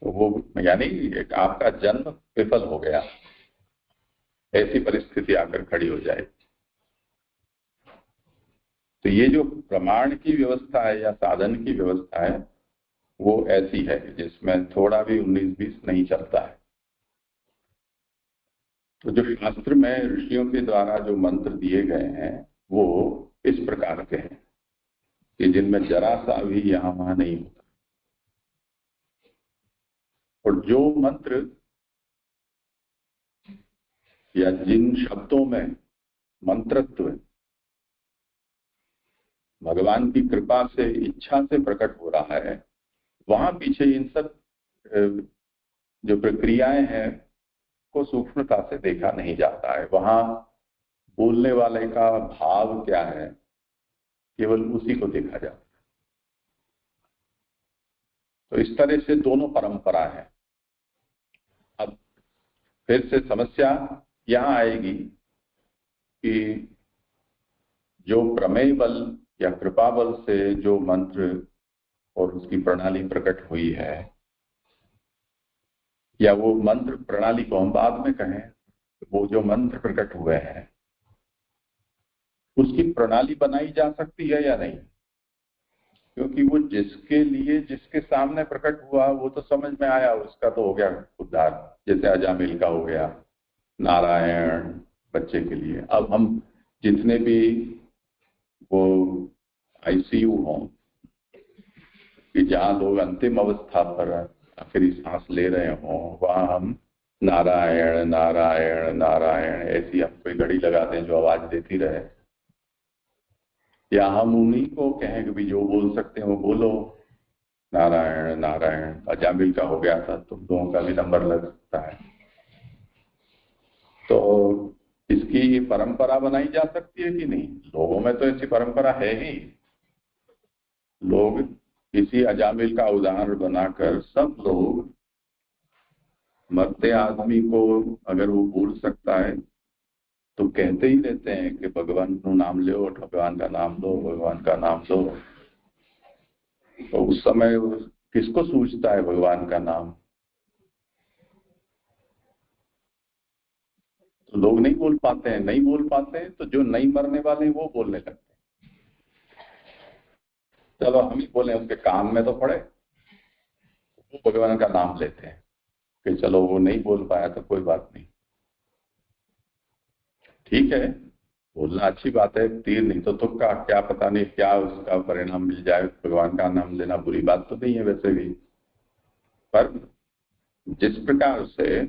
तो वो यानी एक आपका जन्म विफल हो गया, ऐसी परिस्थिति आकर खड़ी हो जाए। तो ये जो प्रमाण की व्यवस्था है या साधन की व्यवस्था है वो ऐसी है जिसमें थोड़ा भी 19-20 नहीं चलता है। तो जो शास्त्र में ऋषियों के द्वारा जो मंत्र दिए गए हैं वो इस प्रकार के हैं कि जिनमें जरा सा भी यहां वहां नहीं होता। और जो मंत्र या जिन शब्दों में मंत्रत्व भगवान की कृपा से, इच्छा से प्रकट हो रहा है, वहां पीछे इन सब जो प्रक्रियाएं हैं को सूक्ष्मता से देखा नहीं जाता है। वहां बोलने वाले का भाव क्या है, केवल उसी को देखा जाता है। तो इस तरह से दोनों परंपरा है। अब फिर से समस्या यहां आएगी कि जो प्रमेय बल या कृपा बल से जो मंत्र और उसकी प्रणाली प्रकट हुई है, या वो मंत्र प्रणाली को हम बाद में कहें, वो जो मंत्र प्रकट हुए हैं उसकी प्रणाली बनाई जा सकती है या नहीं? क्योंकि वो जिसके लिए, जिसके सामने प्रकट हुआ वो तो समझ में आया, उसका तो हो गया उद्धार। जैसे अजामिल का हो गया, नारायण बच्चे के लिए। अब हम जितने भी वो आईसीयू हों कि जहां लोग अंतिम अवस्था पर आखिरी सांस ले रहे हों, वहां हम नारायण नारायण नारायण ऐसी हम कोई घड़ी लगा दें जो आवाज देती रहे, या हम उन्हीं को कहें कि भी जो बोल सकते हैं वो बोलो नारायण नारायण। अजामिल का हो गया था, तुम दोनों का भी नंबर लग सकता है। तो इसकी परंपरा बनाई जा सकती है कि नहीं? लोगों में तो ऐसी परंपरा है ही। लोग इसी अजामिल का उदाहरण बनाकर सब लोग मरते आदमी को अगर वो बोल सकता है तो कहते ही रहते हैं कि भगवान का नाम लो, भगवान का नाम लो, भगवान का नाम लो। तो उस समय किसको सूझता है भगवान का नाम? तो लोग नहीं बोल पाते हैं। नहीं बोल पाते हैं तो जो नहीं मरने वाले हैं वो बोलने लगते हैं। चलो हम ही बोले, उसके कान में तो पड़े, वो भगवान का नाम लेते हैं कि चलो वो नहीं बोल पाया तो कोई बात नहीं, ठीक है, बोलना अच्छी बात है, तीर नहीं तो तुक्का, क्या पता नहीं क्या उसका परिणाम मिल जाए। भगवान का नाम लेना बुरी बात तो नहीं है वैसे भी, पर जिस प्रकार से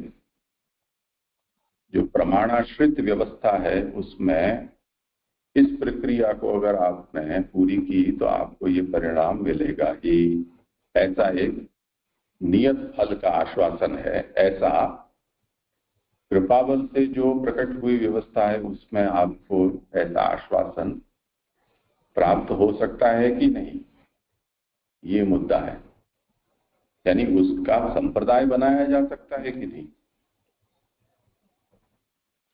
जो प्रमाणाश्रित व्यवस्था है उसमें इस प्रक्रिया को अगर आपने पूरी की तो आपको ये परिणाम मिलेगा कि ऐसा एक नियत फल का आश्वासन है। ऐसा कृपाबल से जो प्रकट हुई व्यवस्था है उसमें आपको ऐसा आश्वासन प्राप्त हो सकता है कि नहीं, ये मुद्दा है। यानी उसका संप्रदाय बनाया जा सकता है कि नहीं।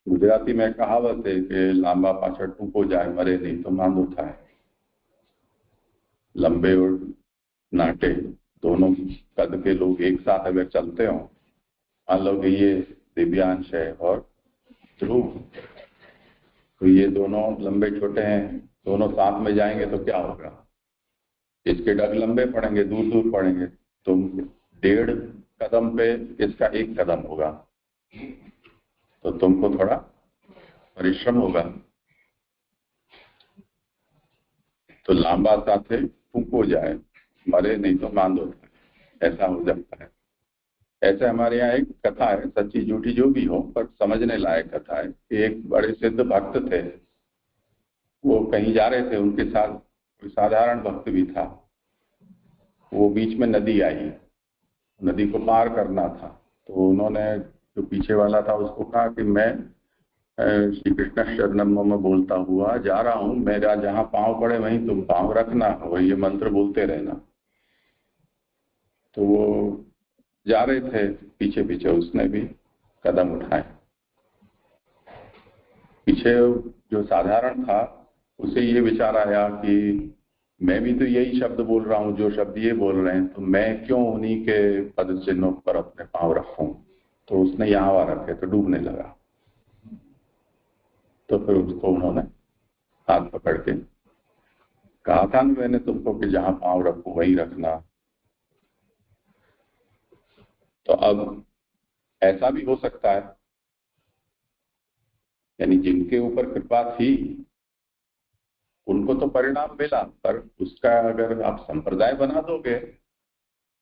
गुजराती में कहावत है कि लांबा पाछड़ टूको जाए, मरे नहीं तो मांदो थाय। लंबे और नाटे दोनों कद के लोग एक साथ अगर चलते हो, मान लो कि ये दिव्यांश है और ध्रुव, तो ये दोनों लंबे छोटे हैं, दोनों साथ में जाएंगे तो क्या होगा? इसके डग लंबे पड़ेंगे, दूर दूर पड़ेंगे, तो 1.5 कदम पे इसका 1 कदम होगा, तो तुमको थोड़ा परिश्रम होगा। तो लांबा साथे फूको जाए, मरे नहीं तो मांदो, ऐसा हो जाता है। ऐसे हमारे यहाँ एक कथा है, सच्ची झूठी जो भी हो पर समझने लायक कथा है कि एक बड़े सिद्ध भक्त थे। वो कहीं जा रहे थे, उनके साथ कोई साधारण भक्त भी था। वो बीच में नदी आई, नदी को पार करना था, तो उन्होंने जो पीछे वाला था उसको कहा कि मैं श्री कृष्ण शरणम मम बोलता हुआ जा रहा हूं, मेरा जहां पांव पड़े वहीं तुम पांव रखना, वो ये मंत्र बोलते रहना। तो वो जा रहे थे पीछे पीछे, उसने भी कदम उठाए। पीछे जो साधारण था उसे ये विचार आया कि मैं भी तो यही शब्द बोल रहा हूं जो शब्द ये बोल रहे हैं, तो मैं क्यों उन्हीं के पद चिन्हों पर अपने पांव रखूं। तो उसने यहाँ वहां रखे तो डूबने लगा। तो फिर उसको उन्होंने हाथ पकड़ के कहा था ना मैंने तुमको कि जहां पांव रखो वहीं रखना। तो अब ऐसा भी हो सकता है, यानी जिनके ऊपर कृपा थी उनको तो परिणाम मिला, पर उसका अगर आप संप्रदाय बना दोगे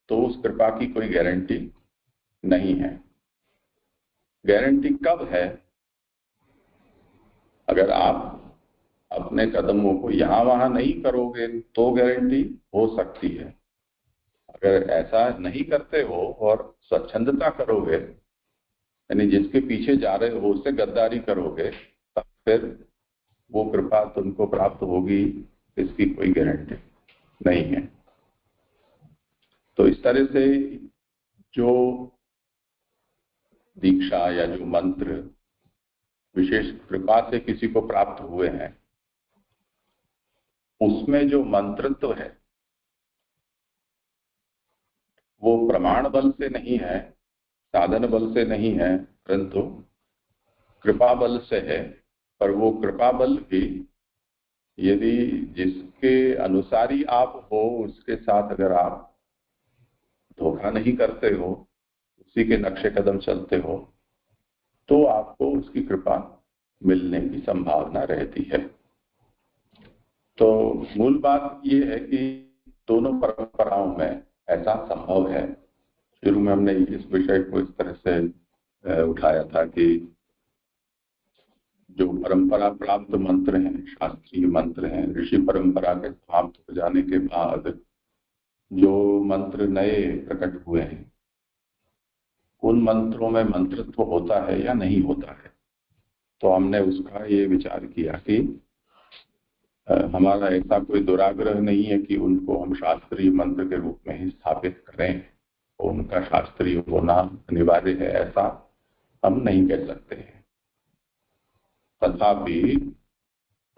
तो उस कृपा की कोई गारंटी नहीं है। गारंटी कब है? अगर आप अपने कदमों को यहां वहां नहीं करोगे तो गारंटी हो सकती है। अगर ऐसा नहीं करते हो और स्वच्छंदता करोगे, यानी जिसके पीछे जा रहे हो उससे गद्दारी करोगे, तब फिर वो कृपा तुमको प्राप्त होगी, इसकी कोई गारंटी नहीं है। तो इस तरह से जो दीक्षा या जो मंत्र विशेष कृपा से किसी को प्राप्त हुए हैं, उसमें जो मंत्रत्व है वो प्रमाण बल से नहीं है, साधन बल से नहीं है, परंतु कृपा बल से है। पर वो कृपा बल भी यदि जिसके अनुसारी आप हो उसके साथ अगर आप धोखा नहीं करते हो, उसी के नक्शे कदम चलते हो, तो आपको उसकी कृपा मिलने की संभावना रहती है। तो मूल बात ये है कि दोनों परंपराओं में ऐसा संभव है। शुरू में हमने इस विषय को इस तरह से उठाया था कि जो परंपरा प्राप्त मंत्र हैं, शास्त्रीय मंत्र हैं, ऋषि परंपरा के समाप्त हो जाने के बाद जो मंत्र नए प्रकट हुए हैं, उन मंत्रों में मंत्रत्व होता है या नहीं होता है। तो हमने उसका ये विचार किया कि हमारा ऐसा कोई दुराग्रह नहीं है कि उनको हम शास्त्रीय मंत्र के रूप में ही स्थापित करें, तो उनका शास्त्रीय होना अनिवार्य है ऐसा हम नहीं कह सकते हैं। तथापि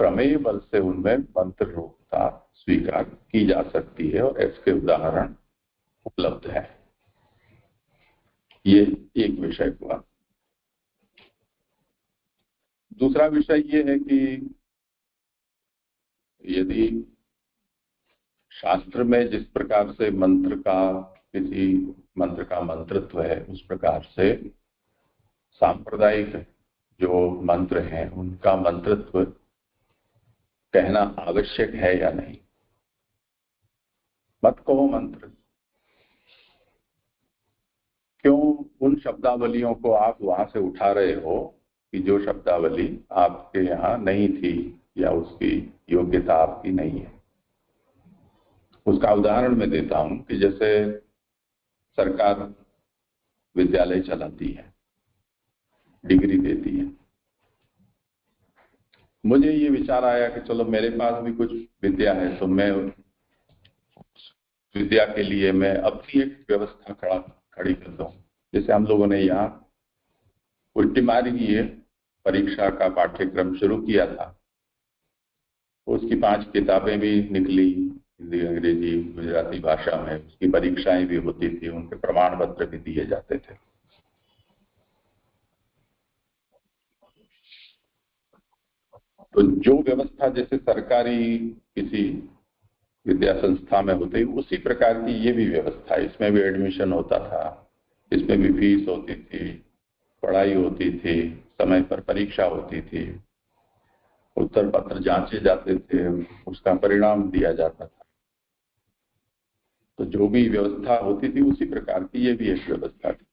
प्रमेय बल से उनमें मंत्र रूपता स्वीकार की जा सकती है और इसके उदाहरण उपलब्ध है। ये एक विषय हुआ। दूसरा विषय ये है कि यदि शास्त्र में जिस प्रकार से मंत्र का, किसी मंत्र का मंत्रत्व है, उस प्रकार से सांप्रदायिक जो मंत्र हैं उनका मंत्रत्व कहना आवश्यक है या नहीं। मत कहो मंत्र, क्यों उन शब्दावलियों को आप वहां से उठा रहे हो कि जो शब्दावली आपके यहाँ नहीं थी या उसकी योग्यता आपकी नहीं है। उसका उदाहरण मैं देता हूं कि जैसे सरकार विद्यालय चलाती है, डिग्री देती है। मुझे ये विचार आया कि चलो मेरे पास भी कुछ विद्या है, तो मैं विद्या के लिए मैं अपनी एक व्यवस्था खड़ी कर दूं। जैसे हम लोगों ने यहाँ उल्टी मारी ये परीक्षा का पाठ्यक्रम शुरू किया था, उसकी 5 किताबें भी निकली, हिंदी, अंग्रेजी, गुजराती भाषा में। उसकी परीक्षाएं भी होती थी, उनके प्रमाण पत्र भी दिए जाते थे। तो जो व्यवस्था जैसे सरकारी किसी विद्या संस्था में होती, उसी प्रकार की ये भी व्यवस्था है। इसमें भी एडमिशन होता था, इसमें भी फीस होती थी, पढ़ाई होती थी, समय पर परीक्षा होती थी, उत्तर पत्र जांचे जाते थे, उसका परिणाम दिया जाता था। तो जो भी व्यवस्था होती थी उसी प्रकार की ये भी एक व्यवस्था थी।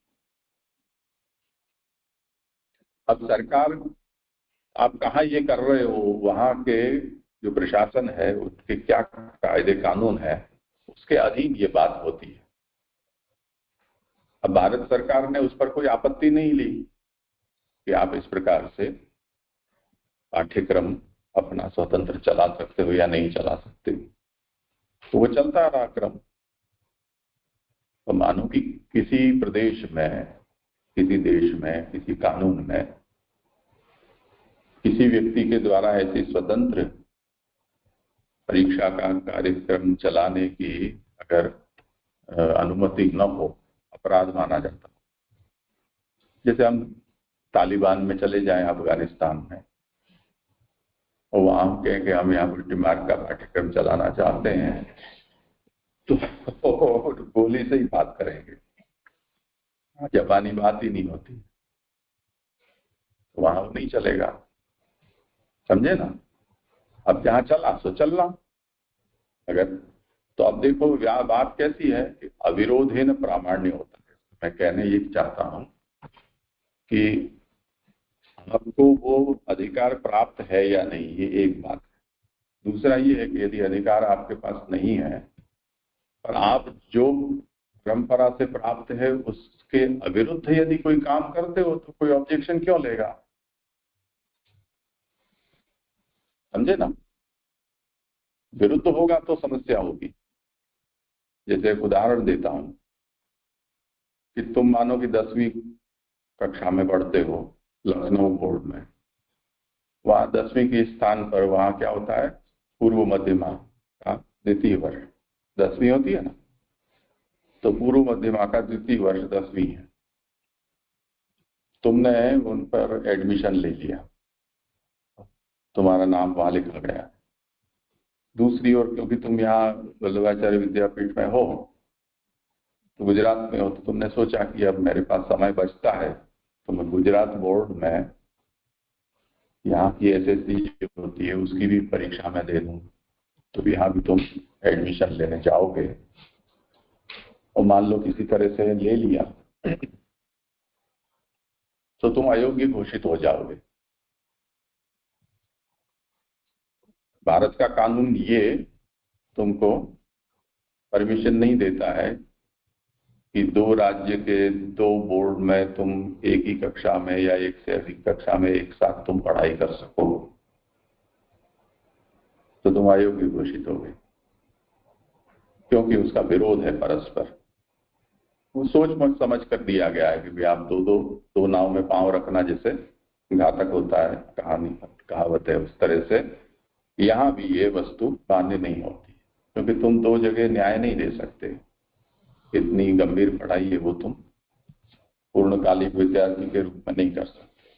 अब सरकार, आप कहाँ ये कर रहे हो, वहां के जो प्रशासन है उसके क्या कायदे कानून है, उसके अधीन ये बात होती है। अब भारत सरकार ने उस पर कोई आपत्ति नहीं ली कि आप इस प्रकार से पाठ्यक्रम अपना स्वतंत्र चला सकते हो या नहीं चला सकते, तो वो चलता रहा क्रम। तो मानो कि किसी प्रदेश में, किसी देश में, किसी कानून में किसी व्यक्ति के द्वारा ऐसी स्वतंत्र परीक्षा का कार्यक्रम चलाने की अगर अनुमति न हो, अपराध माना जाता। जैसे हम तालिबान में चले जाएं अफगानिस्तान में, और वहां हम कहें कि हम यहाँ उल्टी मार्ग का पाठ्यक्रम चलाना चाहते हैं, तो गोली से ही बात करेंगे, जापानी बात ही नहीं होती, तो वहां नहीं चलेगा। समझे ना? अब जहां चला सो चलना। अगर तो अब देखो बात कैसी है कि अविरोधेन प्रामाण्य होता है। मैं कहने ये चाहता हूं कि आपको वो अधिकार प्राप्त है या नहीं, ये एक बात है। दूसरा ये है कि यदि अधिकार आपके पास नहीं है और आप जो परंपरा से प्राप्त है उसके अविरुद्ध यदि कोई काम करते हो तो कोई ऑब्जेक्शन क्यों लेगा? समझे ना? विरुद्ध होगा तो समस्या होगी। जैसे एक उदाहरण देता हूं कि तुम मानो कि 10वीं कक्षा में पढ़ते हो लखनऊ बोर्ड में, वहां 10वीं के स्थान पर वहां क्या होता है, पूर्व मध्यमा का द्वितीय वर्ष 10वीं होती है ना, तो पूर्व मध्यमा का द्वितीय वर्ष 10वीं है। तुमने उन पर एडमिशन ले लिया, तुम्हारा नाम वहां लिखा गया। दूसरी ओर क्योंकि तुम यहाँ वल्लभाचार्य विद्यापीठ में हो, तो गुजरात में हो, तो तुमने सोचा कि अब मेरे पास समय बचता है तो मैं गुजरात बोर्ड में यहाँ की एसएससी जो होती है उसकी भी परीक्षा में दे दूं, तो यहाँ भी तुम एडमिशन लेने जाओगे और मान लो किसी तरह से ले लिया तो तुम अयोग्य घोषित हो जाओगे। भारत का कानून ये तुमको परमिशन नहीं देता है कि दो राज्य के दो बोर्ड में तुम एक ही कक्षा में या एक से अधिक कक्षा में एक साथ तुम पढ़ाई कर सको, तो तुम अयोग्य घोषित होगे, क्योंकि उसका विरोध है परस्पर। वो सोच समझ कर दिया गया है कि आप दो नाव में पांव रखना जैसे घातक होता है, कहावत है, उस तरह से यहां भी ये वस्तु मान्य नहीं होती, क्योंकि तुम दो जगह न्याय नहीं दे सकते। इतनी गंभीर पढ़ाई है वो तुम पूर्णकालिक विद्यार्थी के रूप में नहीं कर सकते।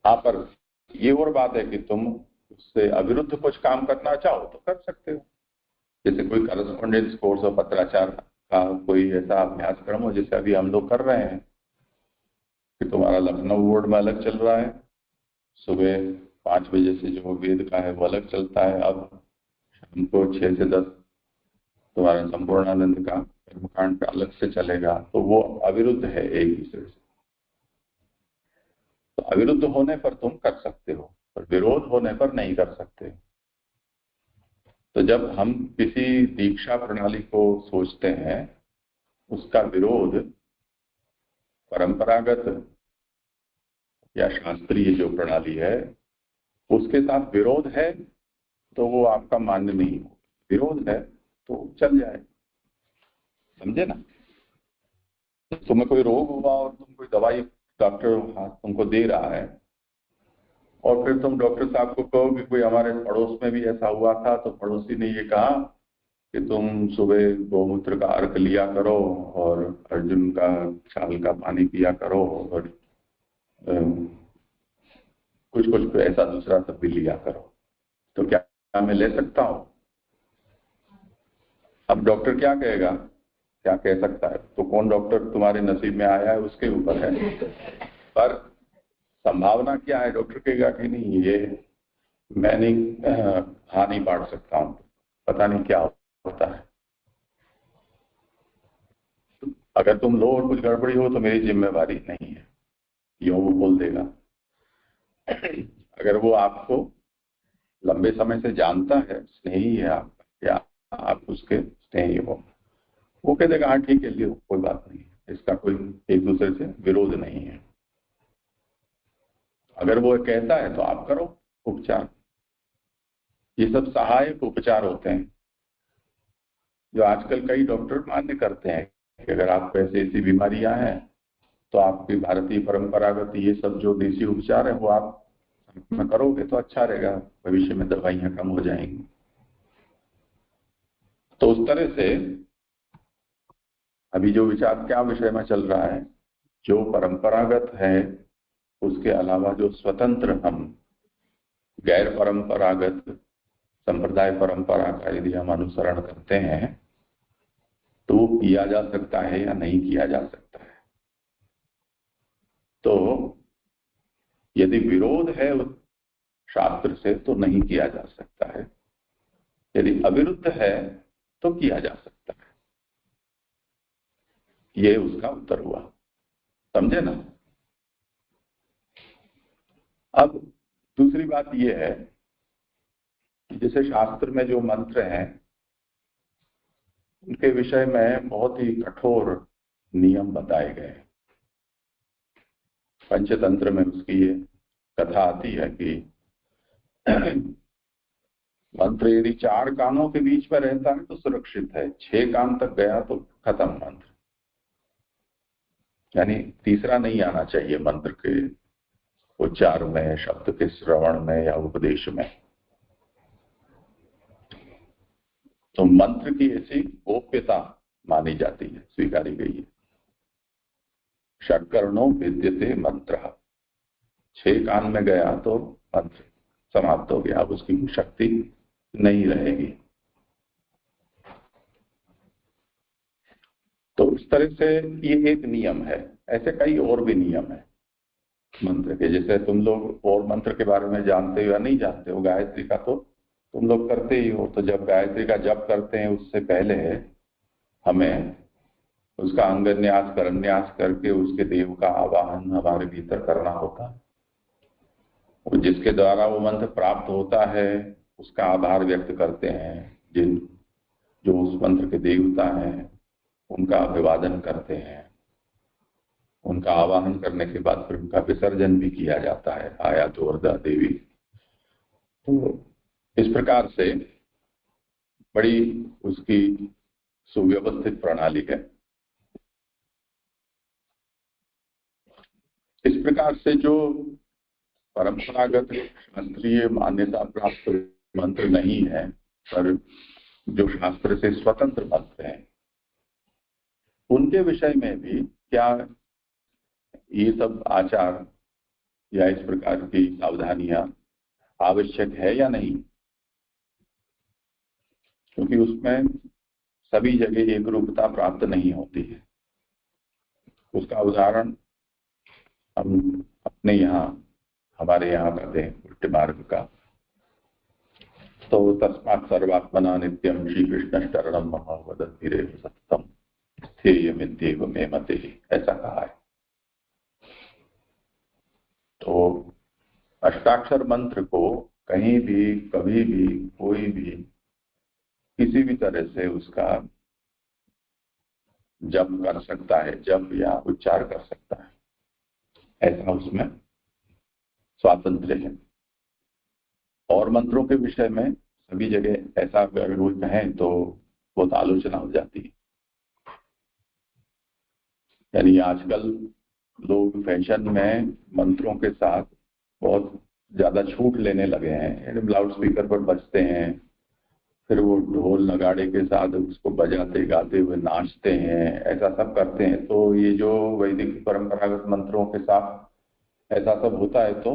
हाँ, पर ये और बात है कि तुम उससे अविरुद्ध कुछ काम करना चाहो तो कर सकते हो। जैसे कोई करस्पॉन्डेंस कोर्स और पत्राचार का कोई ऐसा अभ्यासक्रम हो जैसे अभी हम लोग कर रहे हैं कि तुम्हारा लखनऊ बोर्ड में अलग चल रहा है, सुबह 5 बजे से जो वेद का है वो अलग चलता है, अब हमको 6 से 10 तुम्हारा संपूर्णानंद का कर्मकांड का अलग से चलेगा, तो वो अविरुद्ध है एक दूसरे से। तो अविरुद्ध होने पर तुम कर सकते हो, पर विरोध होने पर नहीं कर सकते। तो जब हम किसी दीक्षा प्रणाली को सोचते हैं, उसका विरोध परंपरागत या शास्त्रीय जो प्रणाली है उसके साथ विरोध है तो वो आपका मान्य नहीं हो। विरोध है तो चल जाए। समझे ना? तुम्हें कोई रोग हुआ और तुम कोई दवाई डॉक्टर तुमको दे रहा है और फिर तुम डॉक्टर साहब को कहो कि कोई हमारे पड़ोस में भी ऐसा हुआ था, तो पड़ोसी ने ये कहा कि तुम सुबह गौमूत्र का अर्क लिया करो और अर्जुन का छाल का पानी पिया करो और कुछ कुछ ऐसा दूसरा सब भी लिया करो, तो क्या मैं ले सकता हूं? अब डॉक्टर क्या कहेगा, क्या कह सकता है? तो कौन डॉक्टर तुम्हारे नसीब में आया है उसके ऊपर है, पर संभावना क्या है? डॉक्टर कहेगा कि नहीं, ये मैं नहीं हाँ नहीं बांट सकता हूं, पता नहीं क्या होता है। तो अगर तुम लो और कुछ गड़बड़ी हो तो मेरी जिम्मेवारी नहीं है। यूं वो बोल देगा। अगर वो आपको लंबे समय से जानता है, स्नेही है आपका, या आप उसके स्नेही हो, वो कह देगा हाँ ठीक है, लियो, कोई बात नहीं, इसका कोई एक दूसरे से विरोध नहीं है। अगर वो कहता है तो आप करो उपचार। ये सब सहायक उपचार होते हैं जो आजकल कई डॉक्टर मान्य करते हैं कि अगर आपको ऐसी बीमारियां हैं तो आपकी भारतीय परंपरागत ये सब जो देसी उपचार है वो आप में करोगे तो अच्छा रहेगा, भविष्य में दवाइयां कम हो जाएंगी। तो उस तरह से अभी जो विचार क्या विषय में चल रहा है, जो परंपरागत है उसके अलावा जो स्वतंत्र हम गैर परंपरागत संप्रदाय परंपरा का यदि हम अनुसरण करते हैं तो वो किया जा सकता है या नहीं किया जा सकता है। तो यदि विरोध है उस शास्त्र से तो नहीं किया जा सकता है, यदि अविरुद्ध है तो किया जा सकता है। ये उसका उत्तर हुआ, समझे ना। अब दूसरी बात यह है कि जैसे शास्त्र में जो मंत्र हैं उनके विषय में बहुत ही कठोर नियम बताए गए। पंचतंत्र में उसकी ये कथा आती है कि मंत्र यदि 4 कानों के बीच में रहता है तो सुरक्षित है, 6 कान तक गया तो खत्म मंत्र, यानी तीसरा नहीं आना चाहिए मंत्र के उच्चार में, शब्द के श्रवण में या उपदेश में। तो मंत्र की ऐसी गोप्यता मानी जाती है, स्वीकारी गई है। षट्कर्णों विद्यते मंत्र, 6 कान में गया तो मंत्र समाप्त हो गया, अब उसकी शक्ति नहीं रहेगी। तो उस तरह से ये एक नियम है। ऐसे कई और भी नियम है मंत्र के। जैसे तुम लोग और मंत्र के बारे में जानते हो या नहीं जानते हो, गायत्री का तो तुम लोग करते ही हो। तो जब गायत्री का जप करते हैं उससे पहले हमें उसका अंगन्यास करन्यास करके उसके देव का आवाहन हमारे भीतर करना होता है। और जिसके द्वारा वो मंत्र प्राप्त होता है उसका आभार व्यक्त करते हैं। जिन जो उस मंत्र के देवता हैं उनका अभिवादन करते हैं। उनका आवाहन करने के बाद फिर उनका विसर्जन भी किया जाता है, आया तो वरदा देवी। तो इस प्रकार से बड़ी उसकी सुव्यवस्थित प्रणाली है। इस प्रकार से जो परंपरागत शास्त्रीय मान्यता प्राप्त मंत्र नहीं है, पर जो शास्त्र से स्वतंत्र मंत्र हैं, उनके विषय में भी क्या ये सब आचार या इस प्रकार की सावधानियां आवश्यक है या नहीं। क्योंकि उसमें सभी जगह एक रूपता प्राप्त नहीं होती है। उसका उदाहरण हम अपने यहाँ हमारे यहाँ करते हैं उल्टे मार्ग का। तो तस्मात् सर्वात्मना नित्यम श्री कृष्ण शरणम मम वदन्ति सत्यम स्थेयमित्येव मे मते, ऐसा कहा है। तो अष्टाक्षर मंत्र को कहीं भी कभी भी कोई भी किसी भी तरह से उसका जप कर सकता है, जप या उच्चार कर सकता है, ऐसा उसमें स्वातंत्र्य है। और मंत्रों के विषय में सभी जगह ऐसा अगर वो कहें तो बहुत आलोचना हो जाती है। यानी आजकल लोग फैशन में मंत्रों के साथ बहुत ज्यादा छूट लेने लगे हैं। लाउड स्पीकर पर बजते हैं, फिर वो ढोल नगाड़े के साथ उसको बजाते गाते हुए नाचते हैं, ऐसा सब करते हैं। तो ये जो वैदिक परंपरागत मंत्रों के साथ ऐसा सब होता है तो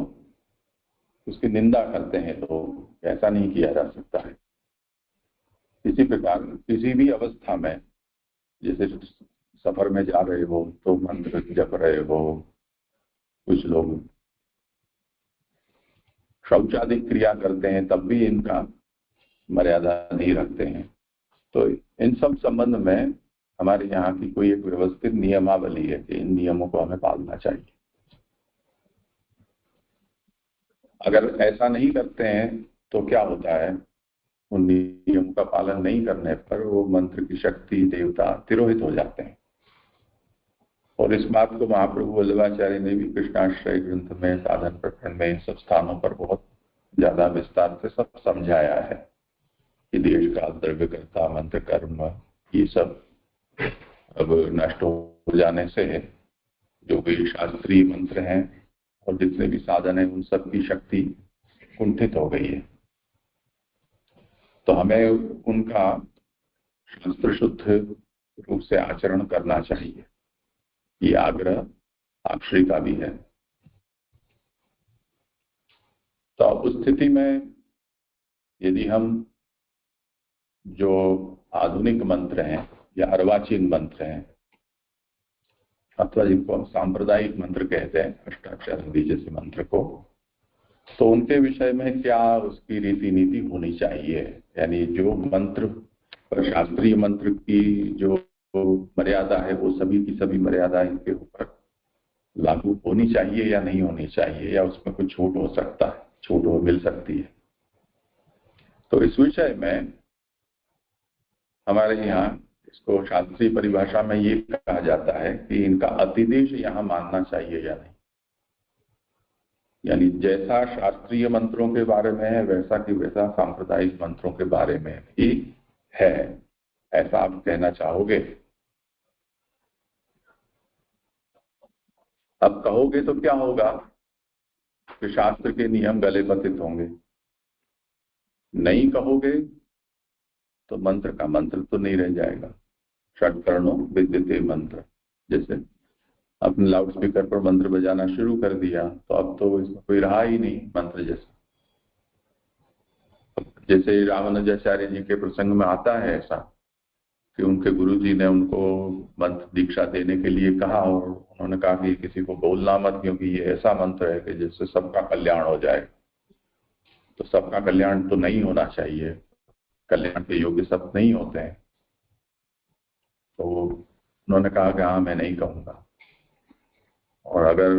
उसकी निंदा करते हैं। तो ऐसा नहीं किया जा सकता है। इसी प्रकार किसी भी अवस्था में, जैसे सफर में जा रहे हो तो मंत्र जप रहे हो, कुछ लोग शौचादि क्रिया करते हैं तब भी इनका मर्यादा नहीं रखते हैं। तो इन सब संबंध में हमारे यहाँ की कोई एक व्यवस्थित नियमावली है कि इन नियमों को हमें पालना चाहिए। अगर ऐसा नहीं करते हैं तो क्या होता है, उन नियम का पालन नहीं करने पर वो मंत्र की शक्ति, देवता तिरोहित हो जाते हैं। और इस बात को महाप्रभु वल्लभाचार्य ने भी कृष्णाश्रय ग्रंथ में, साधन प्रकरण में, इन सब स्थानों पर बहुत ज्यादा विस्तार से सब समझाया है कि देश काल, द्रव्यकर्ता, मंत्र, कर्म, ये सब अब नष्ट हो जाने से जो भी शास्त्रीय मंत्र हैं और जितने भी साधन हैं, उन सब की शक्ति कुंठित हो गई है। तो हमें उनका शास्त्र शुद्ध रूप से आचरण करना चाहिए, ये आग्रह आप श्री का भी है। तो उस स्थिति में यदि हम जो आधुनिक मंत्र हैं या अर्वाचीन मंत्र हैं, अथवा जिनको हम सांप्रदायिक मंत्र कहते हैं, अष्टाक्षर आदि जैसे मंत्र को, तो उनके विषय में क्या उसकी रीति नीति होनी चाहिए, यानी जो मंत्र, शास्त्रीय मंत्र की जो मर्यादा है वो सभी की सभी मर्यादा इनके ऊपर लागू होनी चाहिए या नहीं होनी चाहिए, या उसमें कुछ छूट हो सकता है, छूट हो मिल सकती है। तो इस विषय में हमारे यहाँ इसको शास्त्रीय परिभाषा में ये कहा जाता है कि इनका अतिदेश यहाँ मानना चाहिए या नहीं। यानी जैसा शास्त्रीय मंत्रों के बारे में है वैसा कि वैसा सांप्रदायिक मंत्रों के बारे में भी है, ऐसा आप कहना चाहोगे? अब कहोगे तो क्या होगा कि शास्त्र के नियम गले पतित होंगे। नहीं कहोगे तो मंत्र का मंत्र तो नहीं रह जाएगा। षट्कर्णों विद्यते मंत्र, जैसे अपने लाउड स्पीकर पर मंत्र बजाना शुरू कर दिया तो अब तो इसमें कोई रहा ही नहीं मंत्र जैसा। जैसे रामानुजाचार्य जी के प्रसंग में आता है ऐसा कि उनके गुरुजी ने उनको मंत्र दीक्षा देने के लिए कहा और उन्होंने कहा कि किसी को बोलना मत, क्योंकि ये ऐसा मंत्र है कि जिससे सबका कल्याण हो जाए। तो सबका कल्याण तो नहीं होना चाहिए, कल्याण के योग्य सब नहीं होते हैं। तो उन्होंने कहा कि हाँ मैं नहीं कहूंगा, और अगर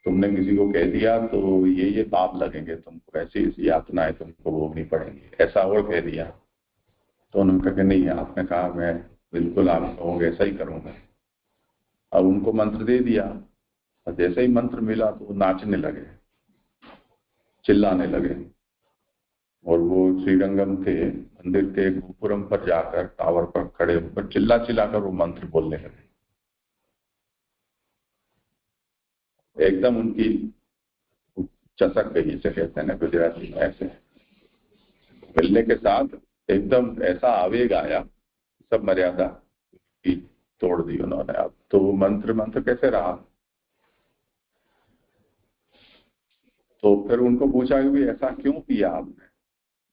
तुमने किसी को कह दिया तो ये पाप लगेंगे तुमको, ऐसी ऐसी यातनाएं तुमको भोगनी पड़ेंगी, ऐसा और कह दिया। तो उन्होंने कहा कि नहीं, आपने कहा मैं बिल्कुल आप कहोगे ऐसा ही करूंगा। अब उनको मंत्र दे दिया और जैसे ही मंत्र मिला तो वो नाचने लगे, चिल्लाने लगे, और वो श्रीरंगम के मंदिर के गोपुरम पर जाकर टावर पर खड़े होकर चिल्ला चिल्लाकर वो मंत्र बोलने लगे। एकदम उनकी चसक गई, इसे कहते हैं ना गुजराती में, ऐसे मिलने के साथ एकदम ऐसा आवेग आया, सब मर्यादा की तोड़ दी उन्होंने। अब तो वो मंत्र कैसे रहा। तो फिर उनको पूछा कि ऐसा क्यों किया आपने?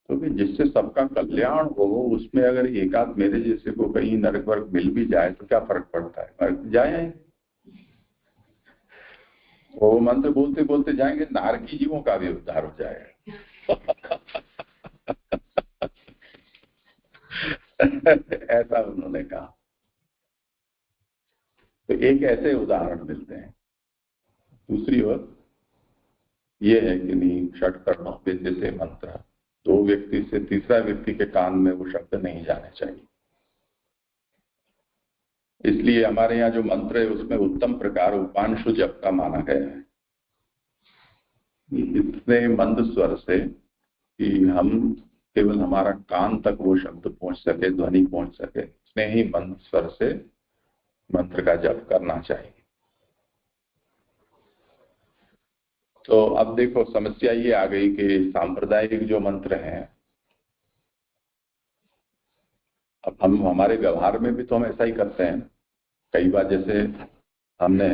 क्योंकि जिससे सबका कल्याण हो उसमें अगर एक आध मेरे जैसे को कहीं नरक वर्ग मिल भी जाए तो क्या फर्क पड़ता है, मर जाए। वो मंत्र बोलते बोलते जाएंगे, नारकी जीवों का भी उद्धार हो जाएगा। ऐसा उन्होंने कहा। तो एक ऐसे उदाहरण मिलते हैं। दूसरी ओर ये है कि नहीं, षट्कर्णों विद्यते मंत्र, दो व्यक्ति से तीसरा व्यक्ति के कान में वो शब्द नहीं जाने चाहिए। इसलिए हमारे यहाँ जो मंत्र है उसमें उत्तम प्रकार उपांशु जप का माना गया है। इतने मंद स्वर से कि हम केवल हमारा कान तक वो शब्द पहुंच सके, ध्वनि पहुंच सके, इतने ही मंद स्वर से मंत्र का जप करना चाहिए। तो अब देखो समस्या ये आ गई कि सांप्रदायिक जो मंत्र हैं, अब हम हमारे व्यवहार में भी तो हम ऐसा ही करते हैं। कई बार जैसे हमने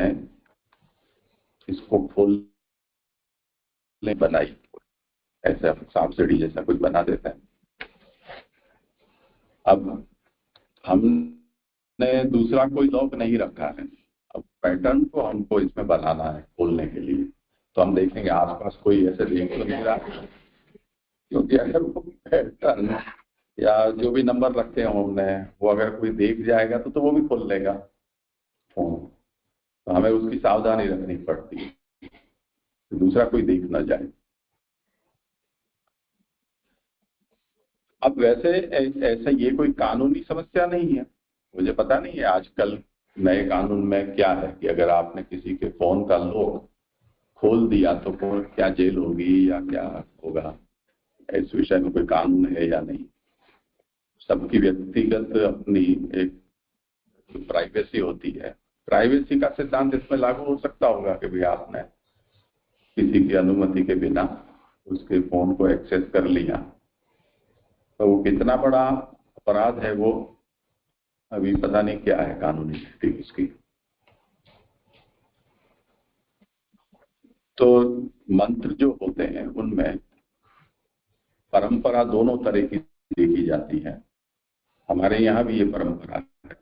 इसको फूल बनाई, ऐसे हम सांप सीढ़ी जैसा कुछ बना देते हैं। अब हमने दूसरा कोई लॉक नहीं रखा है, अब पैटर्न को हमको इसमें बनाना है खोलने के लिए। तो हम देखेंगे आसपास कोई ऐसे देख तो नहीं रहा, क्योंकि अगर वो पैटर्न या जो भी नंबर रखे हैं हमने, वो अगर कोई देख जाएगा तो वो भी खोल लेगा। तो हमें उसकी सावधानी रखनी पड़ती है, दूसरा कोई देख ना जाए। अब वैसे ऐसा ये कोई कानूनी समस्या नहीं है, मुझे पता नहीं है आजकल नए कानून में क्या है कि अगर आपने किसी के फोन का लॉक खोल दिया तो क्या जेल होगी या क्या होगा, इस विषय में कोई कानून है या नहीं। सबकी व्यक्तिगत अपनी एक प्राइवेसी होती है, प्राइवेसी का सिद्धांत इसमें लागू हो सकता होगा कि भाई आपने किसी की अनुमति के बिना उसके फोन को एक्सेस कर लिया, तो वो कितना बड़ा अपराध है वो अभी पता नहीं क्या है कानूनी स्थिति उसकी। तो मंत्र जो होते हैं उनमें परंपरा दोनों तरह की देखी जाती है, हमारे यहाँ भी ये परंपरा है।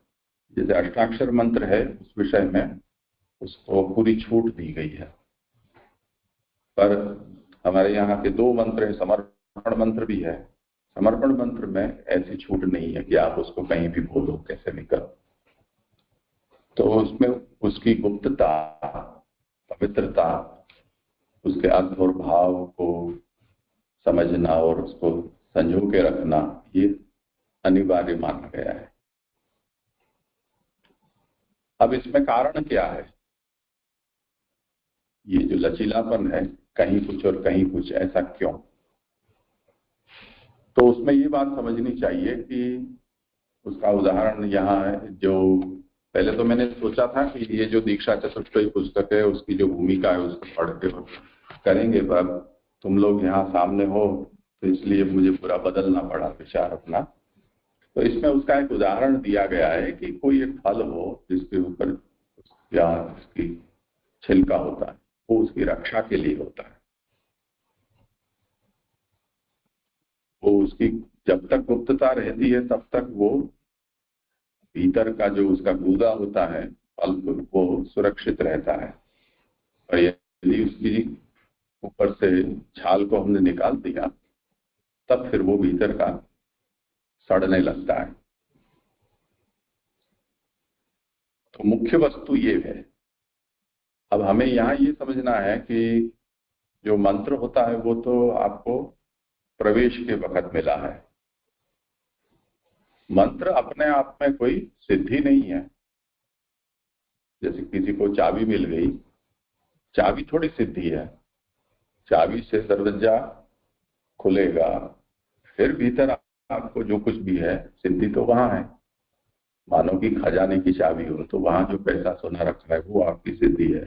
जैसे अष्टाक्षर मंत्र है उस विषय में उसको पूरी छूट दी गई है, पर हमारे यहाँ के दो मंत्र है, समर्पण मंत्र भी है। समर्पण मंत्र में ऐसी छूट नहीं है कि आप उसको कहीं भी बोलो कैसे भी करो। तो उसमें उसकी गुप्तता, पवित्रता, उसके अर्थ और भाव को समझना और उसको संजो के रखना ये अनिवार्य माना गया है। अब इसमें कारण क्या है, ये जो लचीलापन है कहीं कुछ और कहीं कुछ, ऐसा क्यों? तो उसमें ये बात समझनी चाहिए कि उसका उदाहरण यहाँ है। जो पहले तो मैंने सोचा था कि ये जो दीक्षा चतुष्टयी पुस्तक है उसकी जो भूमिका है उसको पढ़ के करेंगे, पर तुम लोग यहाँ सामने हो तो इसलिए मुझे पूरा बदलना पड़ा विचार अपना। तो इसमें उसका एक उदाहरण दिया गया है कि कोई एक फल हो जिसके ऊपर या उसकी छिलका होता है, वो उसकी रक्षा के लिए होता है। वो उसकी जब तक गुप्तता रहती है तब तक वो भीतर का जो उसका गूदा होता है फल वो सुरक्षित रहता है, और यदि उसकी ऊपर से छाल को हमने निकाल दिया तब फिर वो भीतर का सड़ने लगता है। तो मुख्य वस्तु ये है। अब हमें यहाँ ये समझना है कि जो मंत्र होता है वो तो आपको प्रवेश के वक्त मिला है। मंत्र अपने आप में कोई सिद्धि नहीं है। जैसे किसी को चाबी मिल गई, चाबी थोड़ी सिद्धि है। चाबी से दरवाजा खुलेगा, फिर भीतर आपको जो कुछ भी है सिद्धि तो वहां है। मानो कि खजाने की चाबी हो तो वहां जो पैसा सोना रखा है वो आपकी सिद्धि है।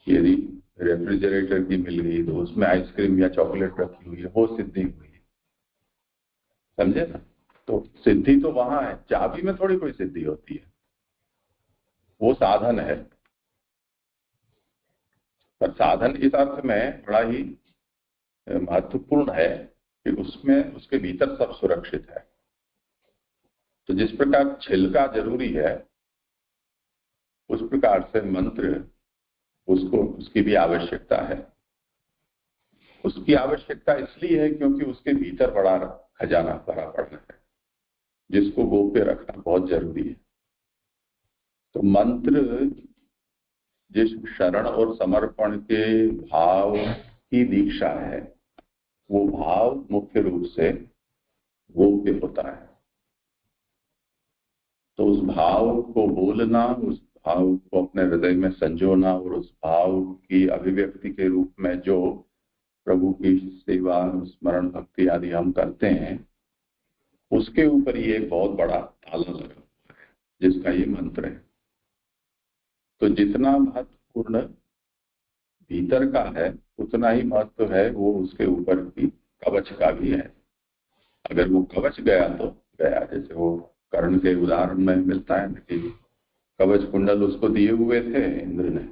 यदि रेफ्रिजरेटर की मिल गई तो उसमें आइसक्रीम या चॉकलेट रखी हुई है, वो सिद्धि हुई, समझे ना? तो सिद्धि तो वहां है, चाबी में थोड़ी कोई सिद्धि होती है, वो साधन है। पर साधन इस अर्थ में बड़ा ही महत्वपूर्ण है कि उसमें उसके भीतर सब सुरक्षित है। तो जिस प्रकार छिलका जरूरी है उस प्रकार से मंत्र उसको उसकी भी आवश्यकता है। उसकी आवश्यकता इसलिए है क्योंकि उसके भीतर बड़ा खजाना भरा पड़ा है जिसको गोप्य रखना बहुत जरूरी है। तो मंत्र जिस शरण और समर्पण के भाव की दीक्षा है वो भाव मुख्य रूप से गोप्य होता है। तो उस भाव को बोलना, उस भाव को अपने हृदय में संजोना और उस भाव की अभिव्यक्ति के रूप में जो प्रभु की सेवा, स्मरण, भक्ति आदि हम करते हैं, उसके ऊपर ये एक बहुत बड़ा ताला लगा जिसका ये मंत्र है। तो जितना महत्वपूर्ण भीतर का है उतना ही महत्व है वो उसके ऊपर की कवच का भी है। अगर वो कवच गया तो गया। जैसे वो कर्ण के उदाहरण में मिलता है कि कवच कुंडल उसको दिए हुए थे इंद्र ने,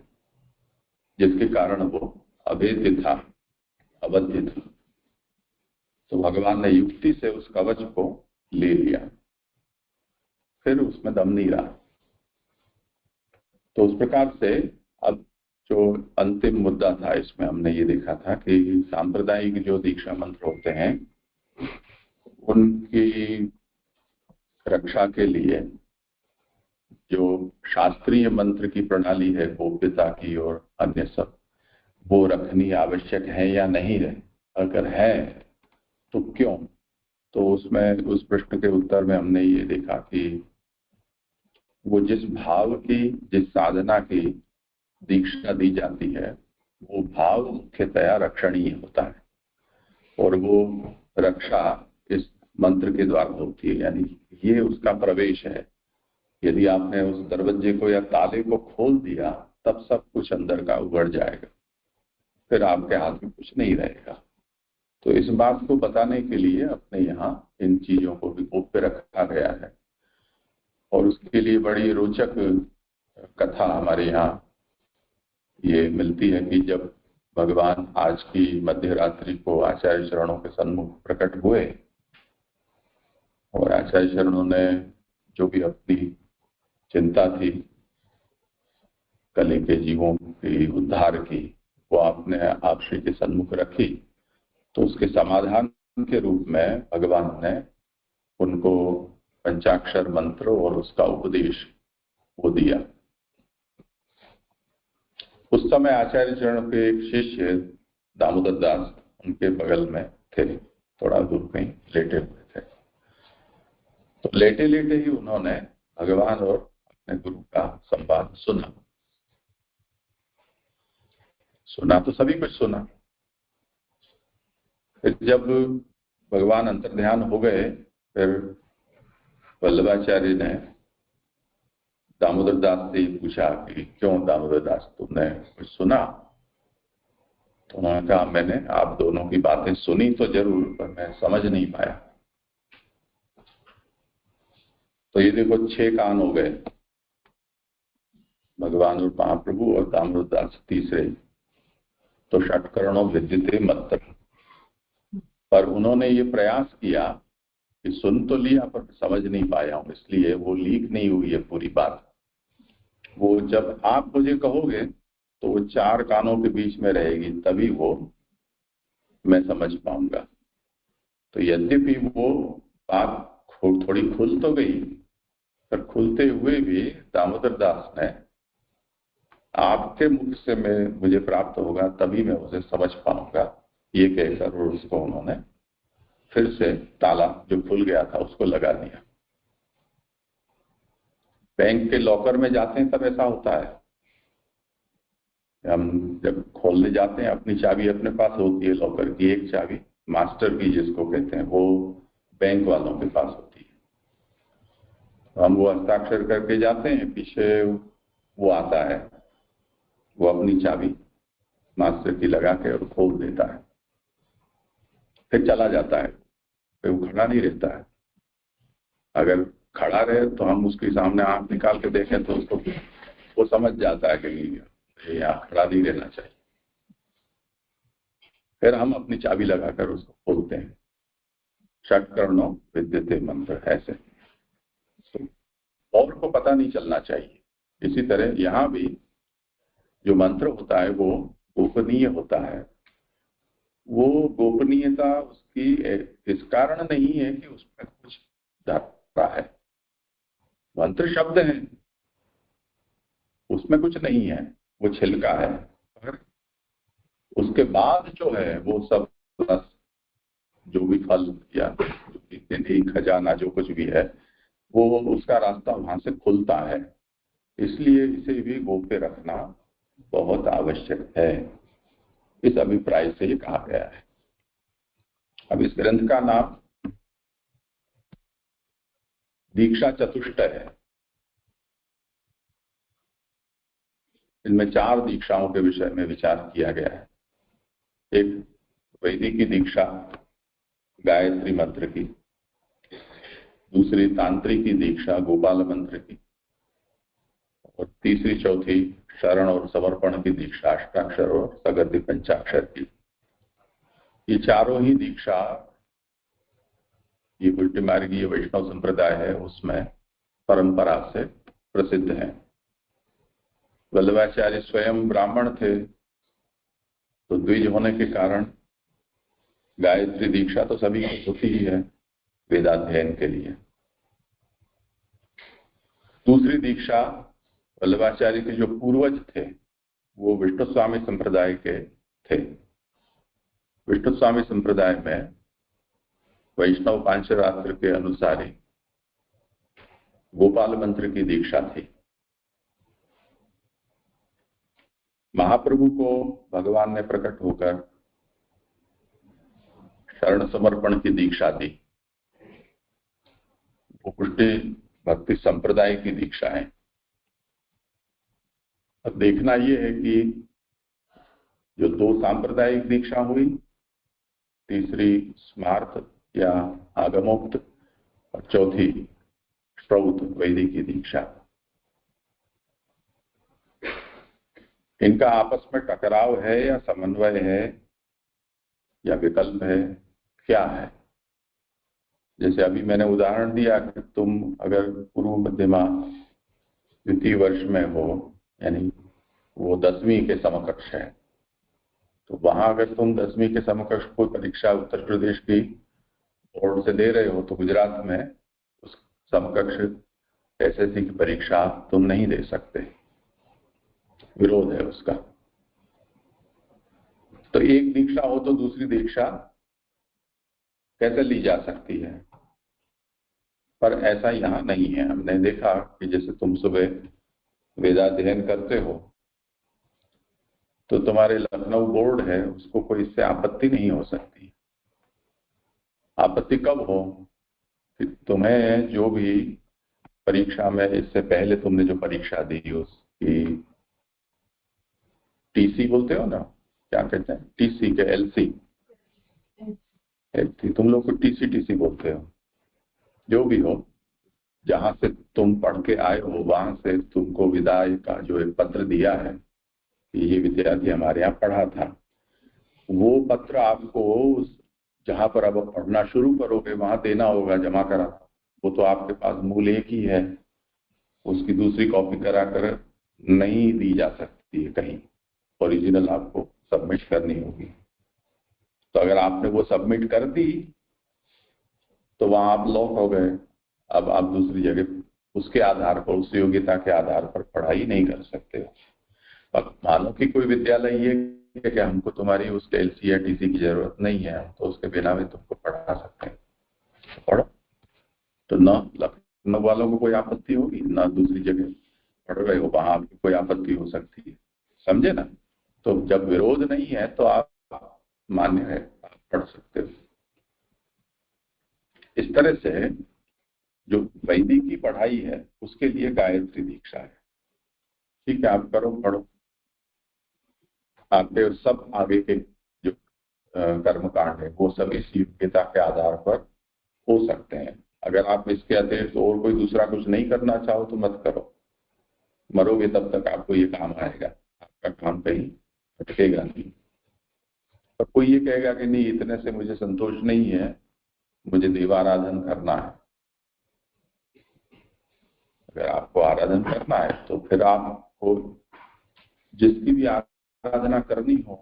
जिसके कारण वो अभेद्य था, अवध्य था। तो भगवान ने युक्ति से उस कवच को ले लिया, फिर उसमें दम नहीं रहा। तो उस प्रकार से अब जो अंतिम मुद्दा था इसमें हमने ये देखा था कि सांप्रदायिक जो दीक्षा मंत्र होते हैं उनकी रक्षा के लिए जो शास्त्रीय मंत्र की प्रणाली है गोप्यता की और अन्य सब, वो रखनी आवश्यक है या नहीं है? अगर है तो क्यों? तो उसमें उस प्रश्न के उत्तर में हमने ये देखा कि वो जिस भाव की, जिस साधना की दीक्षा दी जाती है, वो भाव मुख्यतया रक्षणीय होता है और वो रक्षा इस मंत्र के द्वारा होती है। यानी ये उसका प्रवेश है। यदि आपने उस दरवाजे को या ताले को खोल दिया तब सब कुछ अंदर का उगड़ जाएगा, फिर आपके हाथ में कुछ नहीं रहेगा। तो इस बात को बताने के लिए अपने यहाँ इन चीजों को भी गोप्य रखा गया है। और उसके लिए बड़ी रोचक कथा हमारे यहाँ ये मिलती है कि जब भगवान आज की मध्य रात्रि को आचार्य चरणों के सन्मुख प्रकट हुए और आचार्य चरणों ने जो भी अपनी चिंता थी कली के जीवों की उद्धार की, वो आपने आप श्री के सन्मुख रखी, तो उसके समाधान के रूप में भगवान ने उनको पंचाक्षर मंत्र और उसका उपदेश वो दिया। उस समय आचार्य चरण के एक शिष्य दामोदर दास उनके बगल में थे, थोड़ा दूर कहीं लेटे हुए थे। तो लेटे लेटे ही उन्होंने भगवान और अपने गुरु का संवाद सुना तो सभी कुछ सुना। फिर जब भगवान अंतर्ध्यान हो गए, फिर वल्लभाचार्य ने दामोदर दास से पूछा कि क्यों दामोदर दास, तुमने कुछ सुना? तो उन्होंने कहा, मैंने आप दोनों की बातें सुनी तो जरूर, पर मैं समझ नहीं पाया। तो ये देखो 6 कान हो गए, भगवान और महाप्रभु और दामोदर दास तीसरे, तो षट्करणों विद्यते मत्र। पर उन्होंने ये प्रयास किया कि सुन तो लिया पर समझ नहीं पाया हूं, इसलिए वो लीक नहीं हुई है पूरी बात। वो जब आप मुझे कहोगे तो वो 4 कानों के बीच में रहेगी, तभी वो मैं समझ पाऊंगा। तो यद्यपि वो बात थोड़ी खुल तो गई, पर खुलते हुए भी दामोदर दास ने आपके मुख से मुझे प्राप्त होगा तभी मैं उसे समझ पाऊंगा, ये कहकर उसको उन्होंने फिर से ताला जो खुल गया था उसको लगा दिया। बैंक के लॉकर में जाते हैं तब ऐसा होता है। हम जब खोलने जाते हैं, अपनी चाबी अपने पास होती है, लॉकर की एक चाबी, मास्टर की जिसको कहते हैं, वो बैंक वालों के पास होती है। तो हम वो हस्ताक्षर करके जाते हैं, पीछे वो आता है, वो अपनी चाबी मास्टर की लगा के और खोल देता है, फिर चला जाता है, फिर वो खड़ा नहीं रहता है। अगर खड़ा रहे तो हम उसके सामने आंख निकाल के देखें तो उसको वो समझ जाता है कि यहाँ खड़ा नहीं रहना चाहिए। फिर हम अपनी चाबी लगाकर उसको खोलते हैं। षट्करणों विद्यते मंत्र, ऐसे तो और को पता नहीं चलना चाहिए। इसी तरह यहाँ भी जो मंत्र होता है वो गोपनीय होता है। वो गोपनीयता उसकी इस कारण नहीं है कि उसमें कुछ धारा है। मंत्र शब्द है, उसमें कुछ नहीं है, वो छिलका है। पर उसके बाद जो है वो सब रस, जो भी फल या इत्यादि खजाना जो कुछ भी है, वो उसका रास्ता वहां से खुलता है। इसलिए इसे भी गोप्य रखना बहुत आवश्यक है, इस अभिप्राय से ये कहा गया है। अब इस ग्रंथ का नाम दीक्षा चतुष्टय है। इनमें 4 दीक्षाओं के विषय में विचार किया गया है। एक वैदिक दीक्षा गायत्री मंत्र की, दूसरी तांत्रिकी दीक्षा गोपाल मंत्र की, और तीसरी चौथी शरण और समर्पण की दीक्षा अष्टाक्षर और सगद्य पंचाक्षर की। ये चारों ही दीक्षा ये उल्टी मार्गीय वैष्णव संप्रदाय है, उसमें परंपरा से प्रसिद्ध है। वल्लभाचार्य स्वयं ब्राह्मण थे, तो द्विज होने के कारण गायत्री दीक्षा तो सभी को होती ही है वेदाध्ययन के लिए। दूसरी दीक्षा वल्लभाचार्य के जो पूर्वज थे वो विष्णु स्वामी संप्रदाय के थे। विष्णु स्वामी संप्रदाय में वैष्णव पांचरात्र के अनुसार ही गोपाल मंत्र की दीक्षा थी। महाप्रभु को भगवान ने प्रकट होकर शरण समर्पण की दीक्षा दी। वो पुष्टि भक्ति संप्रदाय की दीक्षा है। अब देखना ये है कि जो दो सांप्रदायिक दीक्षा हुई, तीसरी स्मार्त या आगमोक्त और चौथी श्रौत वैदिक की दीक्षा, इनका आपस में टकराव है या समन्वय है या विकल्प है, क्या है? जैसे अभी मैंने उदाहरण दिया कि तुम अगर पूर्व मध्यमा द्वितीय वर्ष में हो, यानी वो 10वीं के समकक्ष है, तो वहां अगर तुम 10वीं के समकक्ष कोई परीक्षा उत्तर प्रदेश की बोर्ड से दे रहे हो तो गुजरात में उस समकक्ष एसएससी की परीक्षा तुम नहीं दे सकते, विरोध है उसका। तो एक दीक्षा हो तो दूसरी दीक्षा कैसे ली जा सकती है? पर ऐसा यहां नहीं है। हमने देखा कि जैसे तुम सुबह वेदाध्ययन करते हो तो तुम्हारे लखनऊ बोर्ड है, उसको कोई इससे आपत्ति नहीं हो सकती। आपत्ति कब हो कि तुम्हें जो भी परीक्षा में इससे पहले तुमने जो परीक्षा दी उसकी टीसी बोलते हो ना, क्या कहते हैं, टीसी के एलसी, तुम लोग को टीसी बोलते हो, जो भी हो, जहां से तुम पढ़ के आए हो वहां से तुमको विदाई का जो एक पत्र दिया है कि ये विद्यार्थी हमारे यहाँ पढ़ा था, वो पत्र आपको जहां पर अब पढ़ना शुरू करोगे वहां देना होगा, जमा करा। वो तो आपके पास मूल एक ही है, उसकी दूसरी कॉपी करा कर नहीं दी जा सकती है कहीं, ओरिजिनल आपको सबमिट करनी होगी। तो अगर आपने वो सबमिट कर दी तो वहां आप लॉक हो गए। अब आप दूसरी जगह उसके आधार पर, उस योग्यता के आधार पर पढ़ाई नहीं कर सकते हो। अब मानो कि कोई विद्यालय ये कि हमको तुम्हारी उसके एलसी या टीसी की जरूरत नहीं है, हम तो उसके बिना भी तुमको पढ़ा सकते हैं, पढ़ो। तो न लखनऊ वालों को कोई आपत्ति होगी, ना दूसरी जगह पढ़ रहे हो वहां आपकी कोई आपत्ति हो सकती है, समझे ना? तो जब विरोध नहीं है तो आप मान्य है, आप पढ़ सकते हो। इस तरह से जो वैदिक की पढ़ाई है उसके लिए गायत्री दीक्षा है। ठीक है, आप करो, पढ़ो, आपके सब आगे के जो कर्म कांड है वो सब इस योग्यता के आधार पर हो सकते हैं। अगर आप इसके अतिरिक्त और कोई दूसरा कुछ नहीं करना चाहो तो मत करो, मरोगे तब तक आपको ये काम आएगा, आपका काम कहीं अटकेगा नहीं। और कोई ये कहेगा कि नहीं, इतने से मुझे संतोष नहीं है, मुझे देवाराधन करना है। अगर आपको आराधन करना है तो फिर आपको जिसकी भी आराधना करनी हो,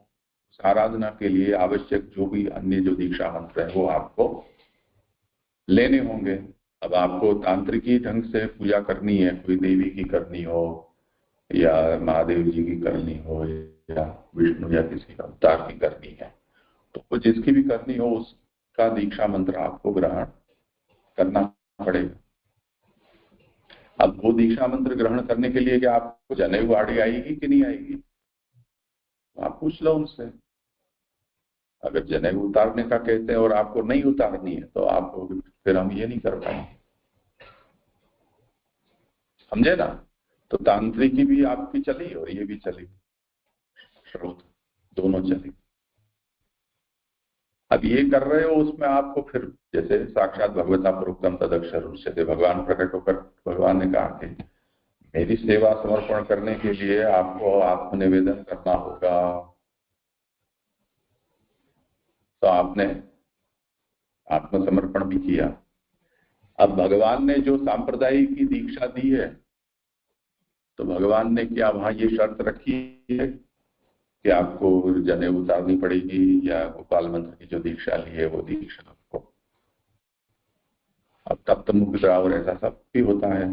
उस आराधना के लिए आवश्यक जो भी अन्य जो दीक्षा मंत्र है वो आपको लेने होंगे। अब आपको तांत्रिकी ढंग से पूजा करनी है, कोई देवी की करनी हो या महादेव जी की करनी हो या विष्णु या किसी अवतार की करनी है, तो वो जिसकी भी करनी हो उसका दीक्षा मंत्र आपको ग्रहण करना पड़ेगा। अब वो दीक्षा मंत्र ग्रहण करने के लिए क्या आपको जनेऊ आड़ी आएगी कि नहीं आएगी? आप पूछ लो उनसे। अगर जनेऊ उतारने का कहते हैं और आपको नहीं उतारनी है तो आप फिर हम ये नहीं कर पाएंगे, समझे ना? तो तांत्रिकी भी आपकी चली और ये भी चली, श्रोत दोनों चली। अब ये कर रहे हो उसमें आपको फिर जैसे साक्षात भगवता प्रोक्तम तदक्षर उच्यते, भगवान प्रकट होकर भगवान ने कहा कि मेरी सेवा समर्पण करने के लिए आपको आत्मनिवेदन करना होगा। तो आपने आत्मसमर्पण भी किया। अब भगवान ने जो सांप्रदायिक की दीक्षा दी है तो भगवान ने क्या वहां ये शर्त रखी है कि आपको जनेऊ उतारनी पड़ेगी या गोपाल मंत्र की जो दीक्षा ली है वो दीक्षा आपको? अब तब तो मुद्रा और ऐसा सब भी होता है,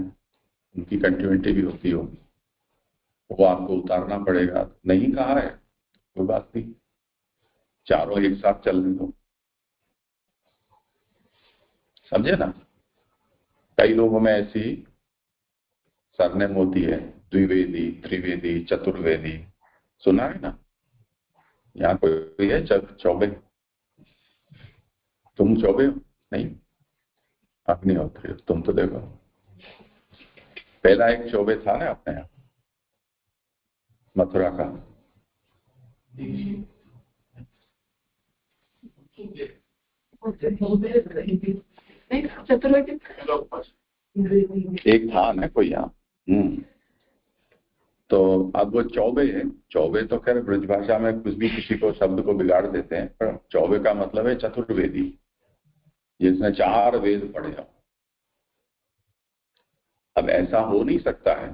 उनकी कंटिन्यूटी भी होती होगी, वो आपको उतारना पड़ेगा। नहीं कहा है, कोई बात नहीं, चारों एक साथ चलने दो। समझे ना? कई लोगों में ऐसी सरनेम होती है, द्विवेदी, त्रिवेदी, चतुर्वेदी, सुना है ना? यहाँ कोई है चौबे? तुम चौबे हो? नहीं, अग्निहोत्री हो तुम। तो देखो, पहला एक चौबे था ना अपने यहाँ मथुरा का। एक था ना कोई यहाँ। तो अब वो चौबे है। चौबे तो खैर ब्रजभाषा में कुछ भी किसी को शब्द को बिगाड़ देते हैं, पर चौबे का मतलब है चतुर्वेदी, जिसने 4 वेद पढ़े हो। अब ऐसा हो नहीं सकता है,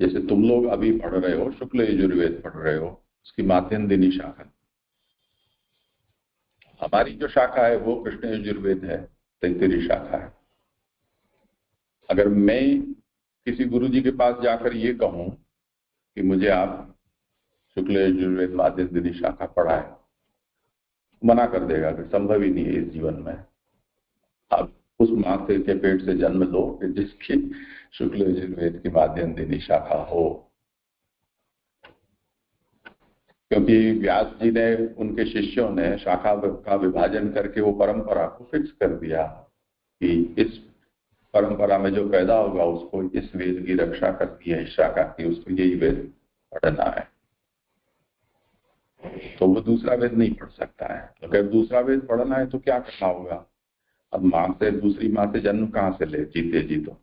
जैसे तुम लोग अभी पढ़ रहे हो शुक्ल यजुर्वेद पढ़ रहे हो, उसकी माध्यन्दिनी शाखा। हमारी जो शाखा है वो कृष्ण यजुर्वेद है, तैत्तिरीय शाखा है। अगर मैं किसी गुरु जी के पास जाकर ये कहूं कि मुझे आप शुक्ल यजुर्वेद माध्यन्दिनी शाखा पढ़ाए, मना कर देगा कि संभव ही नहीं है इस जीवन में। आप उस माँ के पेट से जन्म लो कि जिसकी शुक्ल यजुर्वेद की माध्यन्दिनी शाखा हो। क्योंकि व्यास जी ने, उनके शिष्यों ने शाखा का विभाजन करके वो परंपरा को फिक्स कर दिया कि इस परंपरा में जो पैदा होगा उसको इस वेद की रक्षा करनी है, इस शाखा की, उसको यही वेद पढ़ना है। तो वो दूसरा वेद नहीं पढ़ सकता है। अगर दूसरा वेद पढ़ना है तो क्या करना होगा? अब माँ से, दूसरी माँ से जन्म कहाँ से ले जीते जी? तो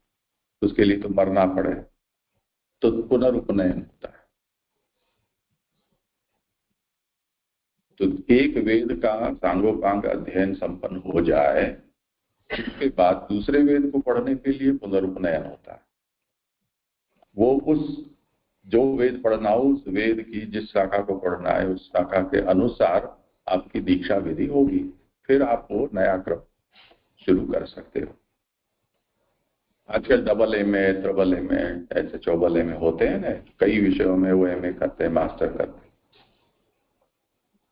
उसके लिए तो मरना पड़े, तो पुनरुपनयन होता है। तो एक वेद का सांगोपांग अध्ययन संपन्न हो जाए, उसके बाद दूसरे वेद को पढ़ने के लिए पुनरुपनयन होता है। वो उस जो वेद पढ़ना हो, उस वेद की जिस शाखा को पढ़ना है उस शाखा के अनुसार आपकी दीक्षा विधि होगी, फिर आप वो नया क्रम शुरू कर सकते हो। आजकल डबल एमए, ट्रिपल एमए, ऐसे चौबल एमए होते हैं ना, कई विषयों में वो एमए करते हैं, मास्टर करते हैं।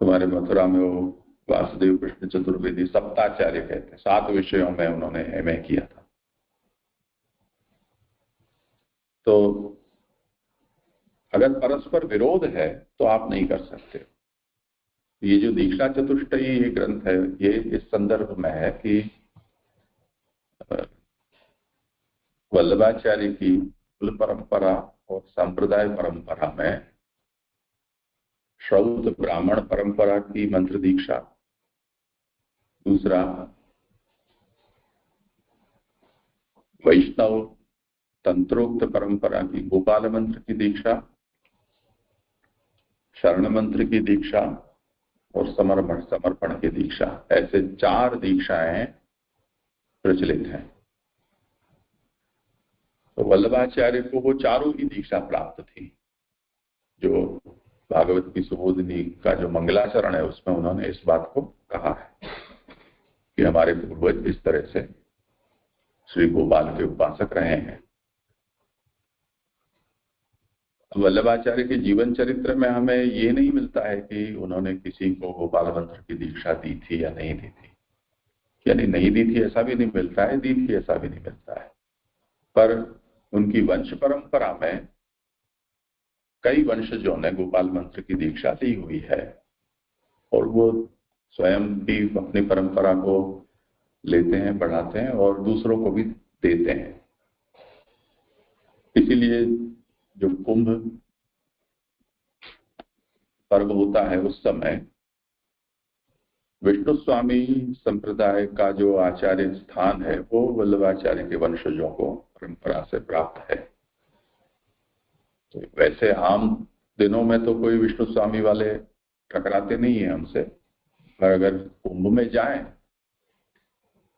तुम्हारे मथुरा में वो वासुदेव कृष्ण चतुर्वेदी सप्ताचार्य कहते हैं, 7 विषयों में उन्होंने एमए किया था। तो अगर परस्पर विरोध है तो आप नहीं कर सकते। ये जो दीक्षा चतुष्टयी ग्रंथ है, ये इस संदर्भ में है कि वल्लभाचार्य की कुल परंपरा और संप्रदाय परंपरा में श्रौत ब्राह्मण परंपरा की मंत्र दीक्षा, दूसरा वैष्णव तंत्रोक्त परंपरा की गोपाल मंत्र की दीक्षा, शरण मंत्र की दीक्षा और समर्पण की दीक्षा, ऐसे 4 दीक्षाएं प्रचलित हैं। तो वल्लभाचार्य को वो चारों ही दीक्षा प्राप्त थी। जो भागवत की सुबोधिनी का जो मंगलाचरण है उसमें उन्होंने इस बात को कहा है कि हमारे पूर्वज इस तरह से श्री गोपाल के उपासक रहे हैं। वल्लभाचार्य के जीवन चरित्र में हमें ये नहीं मिलता है कि उन्होंने किसी को गोपाल मंत्र की दीक्षा दी थी या नहीं दी थी, यानी नहीं दी थी ऐसा भी नहीं मिलता है, दी थी ऐसा भी नहीं मिलता है। पर उनकी वंश परंपरा में कई वंशजों ने गोपाल मंत्र की दीक्षा ली हुई है और वो स्वयं भी अपनी परंपरा को लेते हैं, बढ़ाते हैं और दूसरों को भी देते हैं। इसीलिए जो कुंभ पर्व होता है उस समय विष्णु स्वामी संप्रदाय का जो आचार्य स्थान है वो वल्लभाचार्य के वंशजों को परंपरा से प्राप्त है। तो वैसे आम दिनों में तो कोई विष्णु स्वामी वाले टकराते नहीं है हमसे, पर अगर कुंभ में जाएं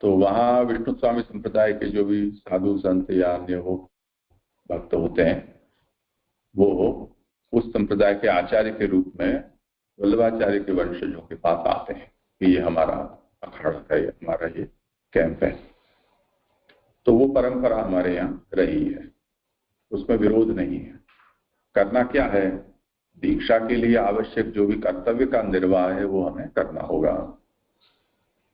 तो वहां विष्णु स्वामी संप्रदाय के जो भी साधु संत या अन्य वो भक्त होते हैं, वो उस संप्रदाय के आचार्य के रूप में वल्लभाचार्य के वंशजों के पास आते हैं कि ये हमारा अखाड़ा है, हमारा ये कैंप है। तो वो परंपरा हमारे यहाँ रही है, उसमें विरोध नहीं है। करना क्या है? दीक्षा के लिए आवश्यक जो भी कर्तव्य का निर्वाह है वो हमें करना होगा।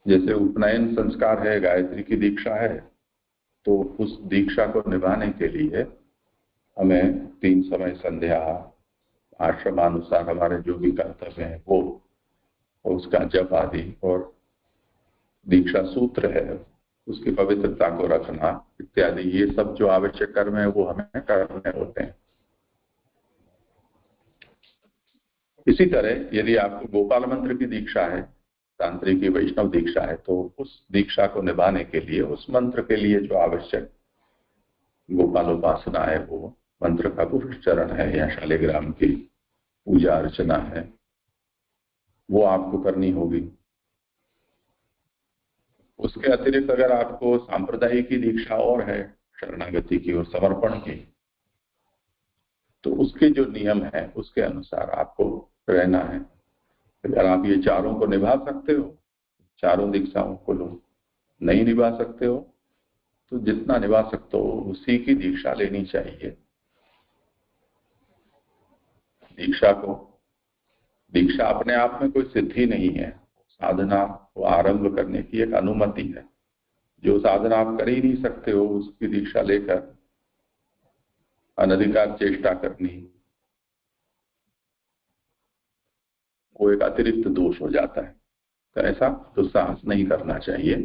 जैसे उपनयन संस्कार है, गायत्री की दीक्षा है, तो उस दीक्षा को निभाने के लिए हमें 3 समय संध्या, आश्रमानुसार हमारे जो भी कर्तव्य हैं वो, और उसका जप आदि, और दीक्षा सूत्र है उसकी पवित्रता को रखना इत्यादि, ये सब जो आवश्यक कर्म है वो हमें करने होते हैं। इसी तरह यदि आपको गोपाल मंत्र की दीक्षा है, तांत्रिक वैष्णव दीक्षा है, तो उस दीक्षा को निभाने के लिए, उस मंत्र के लिए जो आवश्यक गोपाल उपासना है, वो मंत्र का पुरुषचरण है या शालिग्राम की पूजा अर्चना है, वो आपको करनी होगी। उसके अतिरिक्त अगर आपको सांप्रदायिक की दीक्षा और है, शरणागति की और समर्पण की, तो उसके जो नियम है उसके अनुसार आपको रहना है। अगर आप ये चारों को निभा सकते हो, चारों दीक्षाओं को लो, नहीं निभा सकते हो तो जितना निभा सकते हो उसी की दीक्षा लेनी चाहिए। दीक्षा अपने आप में कोई सिद्धि नहीं है, साधना को आरंभ करने की एक अनुमति है। जो साधना आप कर ही नहीं सकते हो उसकी दीक्षा लेकर अनधिकार चेष्टा करनी, वो एक अतिरिक्त दोष हो जाता है। तो ऐसा दुस्साहस नहीं करना चाहिए।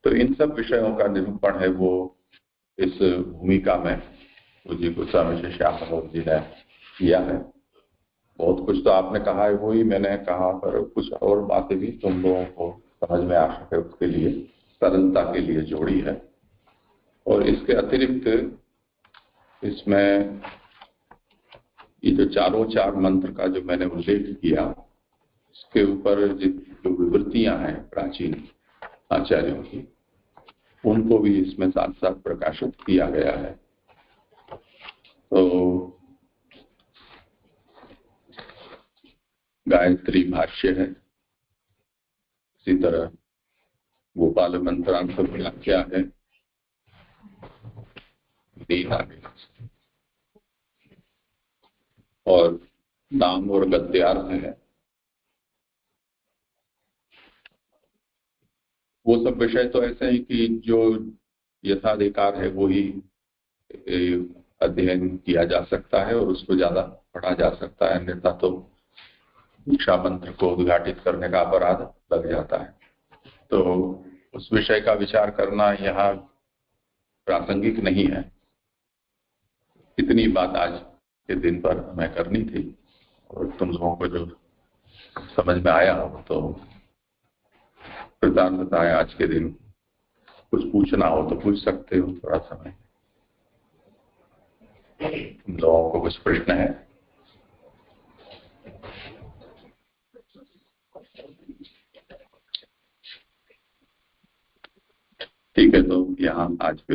तो इन सब विषयों का निरूपण है वो इस भूमिका में पूज्य गोस्वामी श्री श्याम मनोहर जी ने किया है। बहुत कुछ तो आपने कहा है, वही मैंने कहा, पर कुछ और बातें भी तुम लोगों को समझ में आ सके उसके लिए, सरलता के लिए जोड़ी है। और इसके अतिरिक्त इसमें ये जो चारों चार मंत्र का जो मैंने उल्लेख किया, इसके ऊपर जो विवृतियां हैं प्राचीन आचार्यों की, उनको भी इसमें साथ साथ प्रकाशित किया गया है। तो गायत्री भाष्य है, इसी तरह गोपाल मंत्रांत व्याख्या है, और नाम और गद्यार्थ है। वो सब विषय तो ऐसे हैं कि जो यथाधिकार है वो ही अध्ययन किया जा सकता है और उसको ज्यादा पढ़ा जा सकता है, अन्यथा तो दीक्षा मंत्र को उद्घाटित करने का अपराध लग जाता है। तो उस विषय का विचार करना यहाँ प्रासंगिक नहीं है। इतनी बात आज के दिन पर हमें करनी थी, और तुम लोगों को जो समझ में आया हो तो कृतज्ञता है। आज के दिन कुछ पूछना हो तो पूछ सकते हो, थोड़ा समय। तुम लोगों को कुछ प्रश्न है? ठीक है, तो यहाँ आज